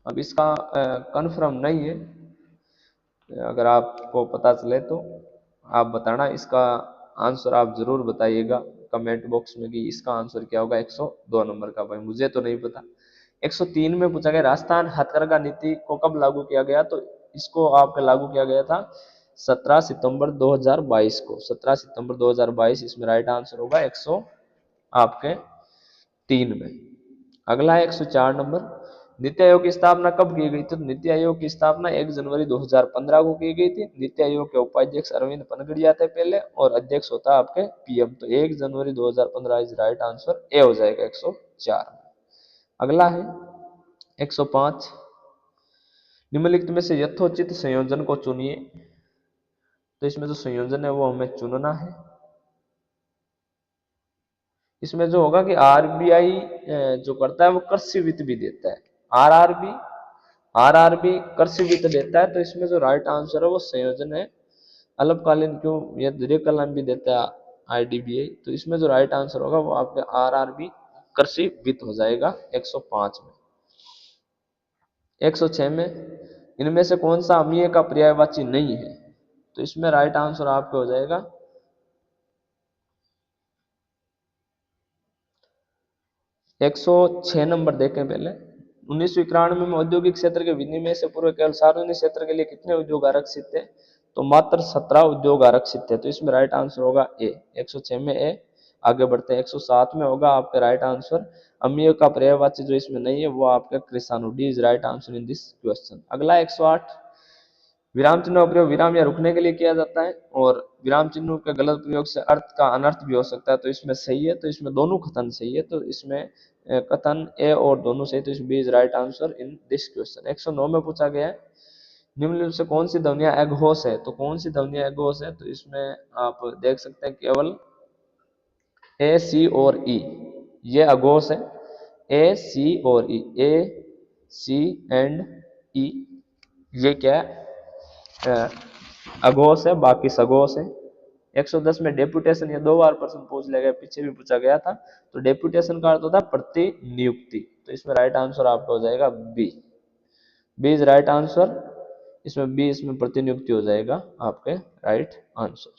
अब इसका कन्फर्म नहीं है, अगर आपको पता चले तो आप बताना, इसका आंसर आप जरूर बताइएगा कमेंट बॉक्स में कि इसका आंसर क्या होगा 102 नंबर का। भाई मुझे तो नहीं पता। 103 में पूछा गया राजस्थान हथकरघा नीति को कब लागू किया गया? तो इसको आपका लागू किया गया था 17 सितंबर 2022 को, 17 सितंबर 2022। इसमें राइट आंसर होगा 103 में। अगला है 104 नंबर, नीति आयोग की स्थापना कब की गई थी? तो नीति आयोग की स्थापना 1 जनवरी 2015 को की गई थी। नीति आयोग के उपाध्यक्ष अरविंद पनगड़िया थे पहले, और अध्यक्ष होता है आपके पीएम। तो 1 जनवरी 2015 इज राइट आंसर, ए हो जाएगा 104। अगला है 105, निम्नलिखित में से यथोचित संयोजन को चुनिए। तो इसमें जो संयोजन है वो हमें चुनना है। इसमें जो होगा कि आरबीआई जो करता है वो कृषि वित्त भी देता है, आरआरबी आरआरबी कृषि वित्त देता है। तो इसमें जो राइट आंसर है वो संयोजन है। अल्पकालीन क्यों, यह दीर्घकालीन भी देता है आईडीबीआई। तो इसमें जो राइट आंसर होगा वो आपके आरआरबी कृषि वित्त हो जाएगा 105 में। 106 में, इनमें से कौन सा अमीय का पर्यायवाची नहीं है? तो इसमें राइट आंसर आपके हो जाएगा 106 नंबर। देखें पहले, 1991 में औद्योगिक क्षेत्र के विनिमय से पूर्व केवल सार्वजनिक क्षेत्र के लिए कितने उद्योग आरक्षित थे? तो मात्र 17 उद्योग आरक्षित थे। तो इसमें राइट आंसर होगा ए, 106 में ए। आगे बढ़ते हैं, 107 में होगा आपका राइट आंसर अमीय का पर्यायवाची जो इसमें नहीं है वो आपका कृषाणु, D is right answer in this question. अगला 108, विराम चिन्ह का प्रयोग विराम या रुकने के लिए किया जाता है, और विराम चिन्ह के गलत प्रयोग से अर्थ का अनर्थ भी हो सकता है। तो इसमें सही है, तो इसमें दोनों कथन सही है। तो इसमें कथन ए और दोनों सही, तो इसमें B is right answer in this question. 109 में पूछा गया है निम्नलिखित से कौन सी ध्वनियां एघोष है? तो कौन सी ध्वनियां एघोष है? तो इसमें आप देख सकते हैं केवल ए, सी और ई, ये अघोष है। ए, सी और ई, ए, सी एंड ई, ये क्या है? अघोष है, बाकी सघोष है। 110 में डेपुटेशन, ये 2 बार प्रश्न पूछ लिया गया, पीछे भी पूछा गया था। तो डेपुटेशन का अर्थ होता है प्रतिनियुक्ति। तो इसमें राइट आंसर आपका हो जाएगा B, B is right answer. इसमें बी, इसमें प्रतिनियुक्ति हो जाएगा आपके राइट आंसर।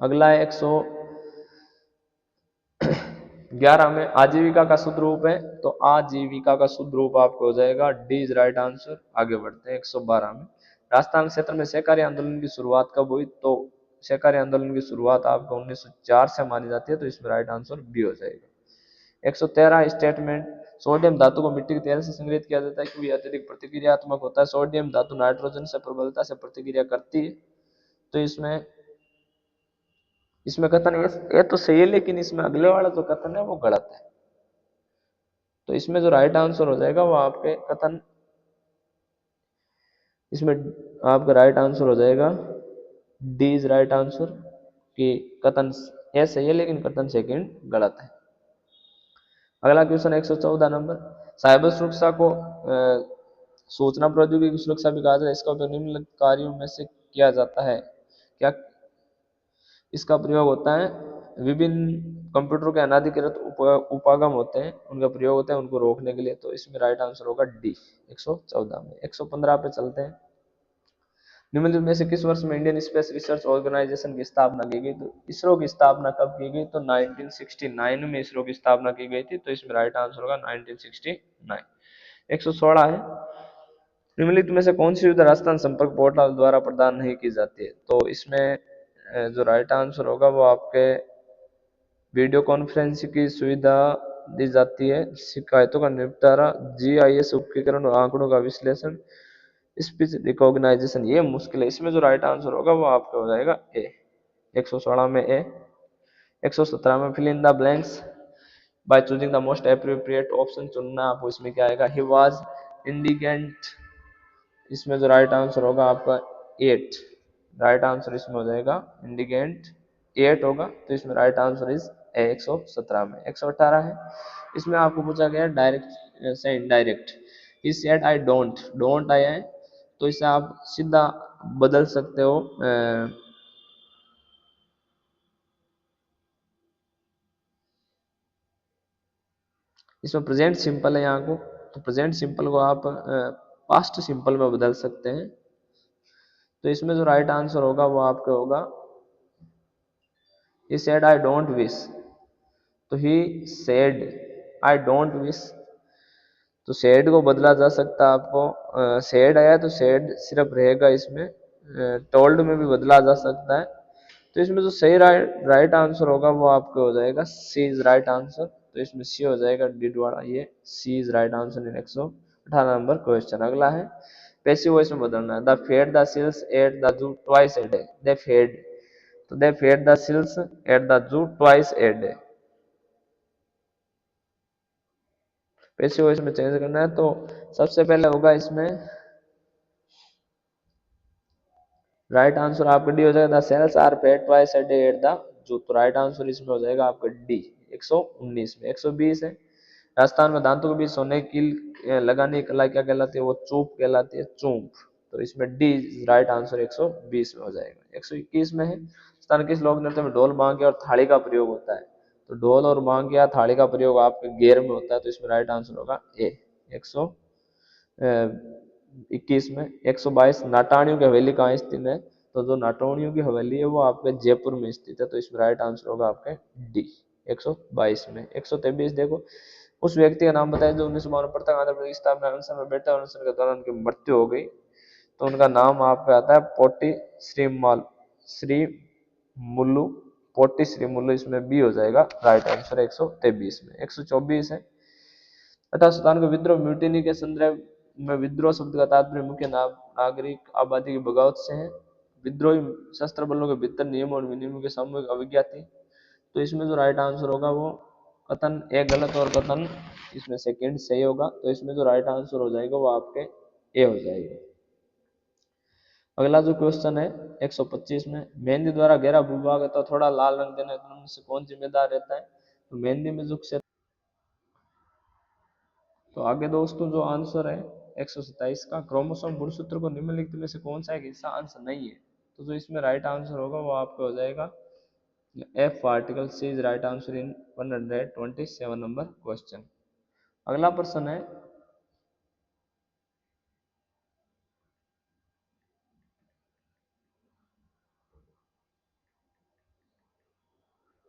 अगला है 111 में, आजीविका का शुद्ध रूप है। तो आजीविका का शुद्ध रूप आपको हो जाएगा डी इज राइट आंसर। आगे बढ़ते हैं 112 में, राजस्थान क्षेत्र में सहकारी आंदोलन की शुरुआत कब हुई? तो सहकारी आंदोलन की शुरुआत आपको 1904 से मानी जाती है। तो इसमें राइट आंसर बी हो जाएगा। 113 स्टेटमेंट, सोडियम धातु को मिट्टी के तेल से संग्रहित किया जाता है क्योंकि अत्यधिक प्रतिक्रियात्मक होता है। सोडियम धातु नाइट्रोजन से प्रबलता से प्रतिक्रिया करती है। तो इसमें कथन ये तो सही है, लेकिन इसमें अगले वाला जो कथन है वो गलत है। तो इसमें जो राइट आंसर हो जाएगा वो आपके कथन, इसमें आपका राइट आंसर हो जाएगा डी इज राइट आंसर, कि कथन ए सही है लेकिन कथन सेकंड गलत है। अगला क्वेश्चन 114 नंबर, साइबर सुरक्षा को सूचना प्रौद्योगिकी सुरक्षा भी कहा जाता है। इसका उपयोग निम्नलिखित कार्यों में से किया जाता है। क्या इसका प्रयोग होता है? विभिन्न कंप्यूटर के अनाधिकृत उपागम होते हैं, उनका प्रयोग होता है उनको रोकने के लिए। तो इसमें राइट आंसर होगा डी 114 में। 115 पे चलते हैं, निम्नलिखित में से किस वर्ष में इंडियन स्पेस रिसर्च ऑर्गेनाइजेशन की स्थापना की गई? तो इसरो की स्थापना कब की गई? तो 1969 में इसरो की स्थापना की गई थी। तो इसमें राइट आंसर होगा 1969। 116 है, निम्नलिखित में से कौन सी सुविधा राजस्थान संपर्क पोर्टल द्वारा प्रदान नहीं की जाती है? तो इसमें जो राइट आंसर होगा वो आपके वीडियो कॉन्फ्रेंसिंग की सुविधा दी जाती है, शिकायतों का निपटारा, जीआईएस उपकरण और आंकड़ों का विश्लेषण, स्पीच रिकॉग्नाइजेशन। ये मुश्किल है, इसमें जो राइट आंसर होगा वो आपका हो जाएगा ए, 116 में ए। 117 में fill in the blanks by choosing the most appropriate option चुनना। आपको इसमें क्या आएगा? He was indigent. इसमें जो राइट आंसर होगा आपका 8, राइट आंसर इसमें हो जाएगा इंडिगेंट 8 होगा। तो इसमें राइट आंसर इज ए 117 में। 118 है, इसमें आपको पूछा गया डायरेक्ट से indirect. He said I don't, don't आया है तो इसे आप सीधा बदल सकते हो। इसमें प्रेजेंट सिंपल है यहाँ को, तो प्रेजेंट सिंपल को आप पास्ट सिंपल में बदल सकते हैं। तो इसमें जो राइट आंसर होगा वो आपका होगा he said I don't wish, तो he said I don't wish। तो said को बदला जा सकता है आपको, said आया तो said सिर्फ रहेगा इसमें, told में भी बदला जा सकता है। तो इसमें जो सही राइट आंसर होगा वो आपका हो जाएगा सी इज राइट आंसर। तो इसमें सी हो जाएगा डिड वाला, ये C is right answer in 118 number question. अगला है पैसिव वॉइस में बदलना है। The fed the seals at the zoo twice a day. They fed, तो they fed the seals at the zoo twice a day. Passive voice में change करना है तो सबसे पहले होगा इसमें राइट आंसर आपका डी हो जाएगा। The seals are paid twice a day at the zoo. तो राइट आंसर इसमें हो जाएगा आपका डी 119 में। 120 है राजस्थान में दांतों के बीच सोने की लगाने की कला क्या कहलाती है? वो चूप कहलाती है, चूप। तो इसमें डी राइट आंसर 120 में हो जाएगा। 121 में है राजस्थान किस लोक नृत्य में ढोल बांके और थाली का प्रयोग होता है? तो ढोल और बांके या थाली का प्रयोग आपके गेर में होता है। तो इसमें राइट आंसर होगा ए 121 में। 122 नाटाणियों की हवेली कहाँ स्थित है? तो जो नाटौनियों की हवेली है वो आपके जयपुर में स्थित है। तो इसमें राइट आंसर होगा आपके डी 122 में। 123 देखो, उस व्यक्ति का नाम बताएं जो 1952 तक आंध्र प्रदेश स्थापना अनशन में बैठा, अनशन के दौरान उनकी मृत्यु हो गई। तो उनका नाम आपका आता है पोटी श्रीमाल श्री मुल्लू, पोटी श्री मुल्लू। इसमें बी हो जाएगा राइट आंसर 123 में। 124 है 1857 के विद्रोह म्यूटिनी के संदर्भ में विद्रोह शब्द का तात्पर्य मुख्य नागरिक आबादी की बगावत से है। विद्रोही शस्त्र बलों के भीतर नियम और विनियमों की सामूहिक अवज्ञा थी। तो इसमें जो राइट आंसर होगा वो कथन ए गलत और कथन इसमें सेकंड सही होगा। तो इसमें जो राइट आंसर हो जाएगा वो आपके ए हो जाएगा। अगला जो क्वेश्चन है 125 में, मेहंदी द्वारा गहरा भूभाग अथवा थोड़ा लाल रंग देने से कौन जिम्मेदार रहता है? तो मेहंदी में जो क्षेत्र, तो आगे दोस्तों जो आंसर है 127 का, क्रोमोसोम गुणसूत्र को निम्नलिखित में से कौन सा एक हिस्सा अंश नहीं है? तो जो इसमें राइट आंसर होगा वो आपका हो जाएगा F article C is right answer in 127 number question. अगला प्रश्न है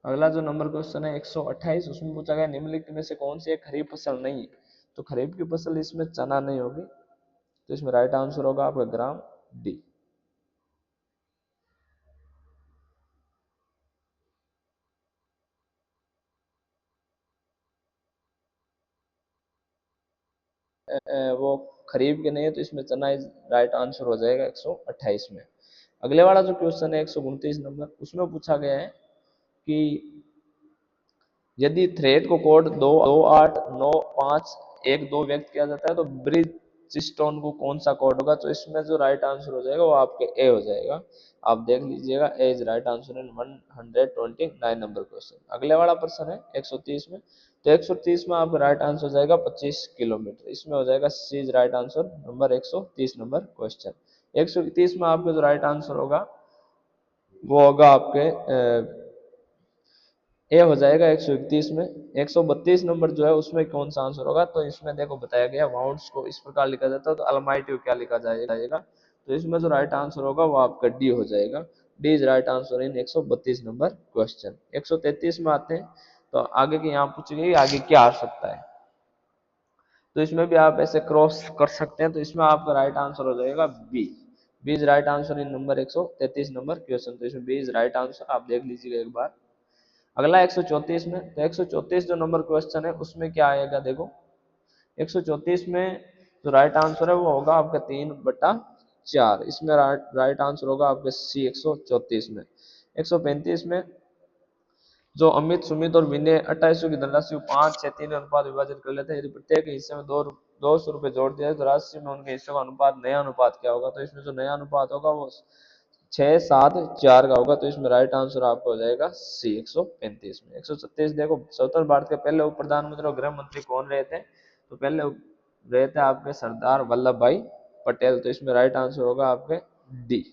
अगला जो नंबर क्वेश्चन है 128, उसमें पूछा गया निम्नलिखित में से कौन सी एक खरीफ फसल नहीं है? तो खरीफ की फसल इसमें चना नहीं होगी। तो इसमें राइट आंसर होगा आपका ग्राम डी। वो खरीफ के नहीं है तो इसमें चना इज राइट आंसर हो जाएगा 128 में। अगले वाला जो क्वेश्चन है 129 नंबर, उसमें पूछा गया है कि यदि थ्रेड को कोड 2895112 व्यक्त किया जाता है तो ब्रिजस्टोन को कौन सा कोड होगा? तो इसमें जो राइट आंसर हो जाएगा वो आपके ए हो जाएगा। आप देख लीजिएगा A is right answer in 129 number question. अगले वाला प्रश्न है 130 में, तो 130 में आपका राइट आंसर हो जाएगा 25 किलोमीटर। इसमें हो जाएगा C is right answer number 130 number question. 131 में आपका जो राइट आंसर होगा वो होगा आपके ए हो जाएगा 131 में। 132 नंबर जो है उसमें कौन सा आंसर होगा? तो इसमें देखो बताया गया वाउंड्स को इस प्रकार लिखा जाता है, तो अल्माइटी क्या लिखा जाएगा? तो इसमें जो राइट आंसर होगा वो आपका डी हो जाएगा। D is right answer in 132 number question. 133 में आते हैं, तो आगे की यहाँ पूछी गई आगे क्या आ सकता है? तो इसमें भी आप ऐसे क्रॉस कर सकते हैं। तो इसमें आपका राइट आंसर हो जाएगा B. B is right answer in number 133 number question. तो इसमें बी इज राइट आंसर, आप देख लीजिएगा एक बार। अगला 134 में, तो 134 जो नंबर क्वेश्चन है उसमें क्या आएगा देखो। 134 में जो राइट आंसर है वो होगा आपका 3/4। इसमें राइट आंसर होगा आपका सी 134 में। 135 में जो अमित सुमित और विनय 2800 की धनराशि को 5, 6, 3 अनुपात विभाजित कर लेते हैं। यदि प्रत्येक हिस्से में 200 रुपए जोड़ दिया तो राशि में उनके हिस्से का अनुपात, नया अनुपात क्या होगा? तो इसमें जो नया अनुपात होगा वो 6-7-4 का होगा। तो इसमें राइट आंसर आपका हो जाएगा सी 135 में। 136 देखो, स्वतंत्र भारत के पहले उप प्रधानमंत्री और गृह मंत्री कौन रहे थे? तो पहले रहे थे आपके सरदार वल्लभ भाई पटेल। तो इसमें राइट आंसर होगा आपके डी।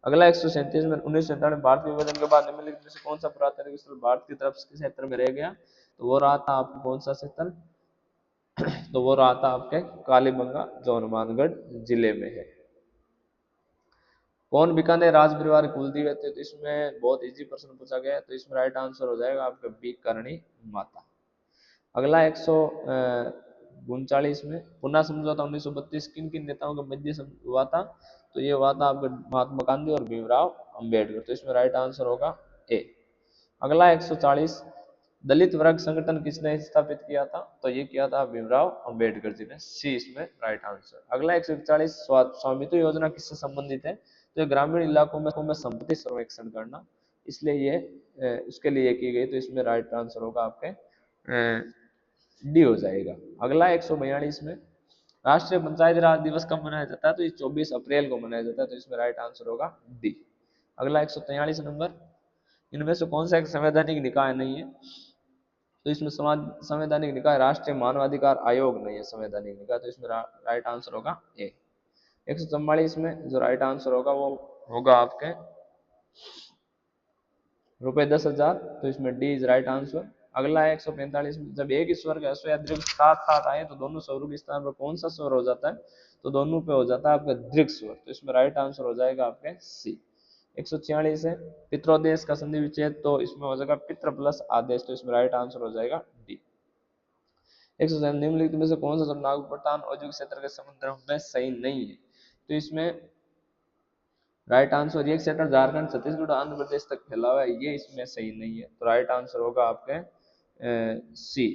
अगला 137 में 1947 में भारत विभाजन के बाद निम्नलिखित में से कौन सा पुरातात्विक स्थल भारत की तरफ के क्षेत्र में रह गया? तो वो रहा था आपको कौन सा स्थल? तो वो रहा था आपके कालीबंगा जो हनुमानगढ़ जिले में है। कौन बीकानेर राज परिवार कुलदेवी है? तो इसमें बहुत इजी प्रश्न पूछा गया है। तो इसमें राइट आंसर हो जाएगा आपका बी करणी माता। अगला 139 में, पुनः समझौता 1932 किन किन नेताओं के मध्य हुआ था? तो ये हुआ था आपका महात्मा गांधी और भीमराव अंबेडकर, तो इसमें राइट आंसर होगा ए। अगला 140, दलित वर्ग संगठन किसने स्थापित किया था? तो ये किया था भीमराव अंबेडकर जी ने, सी इसमें राइट आंसर। अगला 141, स्वामित्व योजना किससे संबंधित है? तो ग्रामीण इलाकों में संपत्ति सर्वेक्षण करना, इसलिए ये इसके लिए की गई, तो इसमें राइट आंसर होगा आपके डी हो जाएगा। अगला 142 में राष्ट्रीय पंचायत राज दिवस कब मनाया जाता है? तो ये 24 अप्रैल को मनाया जाता है, तो इसमें राइट आंसर होगा डी। अगला 143 नंबर, इनमें से कौन सा एक संवैधानिक निकाय नहीं है? तो इसमें संवैधानिक निकाय राष्ट्रीय मानवाधिकार आयोग नहीं है संवैधानिक निकाय, तो इसमें राइट आंसर होगा ए। 144 में जो राइट आंसर होगा वो होगा आपके ₹10,000, तो इसमें डी इज राइट आंसर। अगला है 145 में, जब एक ही स्वर का स्व या दीर्घ साथ साथ आए तो दोनों स्वरों के स्थान पर कौन सा स्वर हो जाता है? तो दोनों पे हो जाता है आपका दीर्घ स्वर, तो इसमें राइट आंसर हो जाएगा आपके सी। 146 है पित्रोदेश का संधि विच्छेद, तो इसमें हो जाएगा पितृ प्लस आदेश, तो इसमें राइट आंसर हो जाएगा डी। 107 निम्नलिखित में से कौन सा नागपुर औद्योगिक क्षेत्र के संदर्भ में सही नहीं है? तो इसमें राइट आंसर, ये सेक्टर झारखंड छत्तीसगढ़ आंध्र प्रदेश तक फैला हुआ है, ये इसमें सही नहीं है, तो राइट आंसर होगा आपके सी।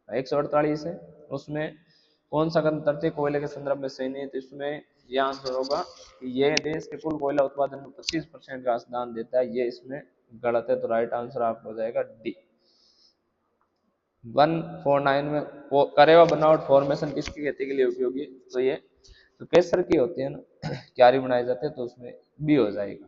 148 है, उसमें कौन सा कदम तटते कोयले के संदर्भ में सही नहीं है? तो इसमें ये आंसर होगा कि ये देश के कुल कोयला उत्पादन में 25% का स्थान देता है, ये इसमें गलत है, तो राइट आंसर आपका हो जाएगा डी। 149 में करेवा बनावट फॉर्मेशन किसकी खेती के लिए उपयोगी? तो ये तो केसर की होती है ना, क्यारी बनाई जाती है, तो उसमें बी हो जाएगा।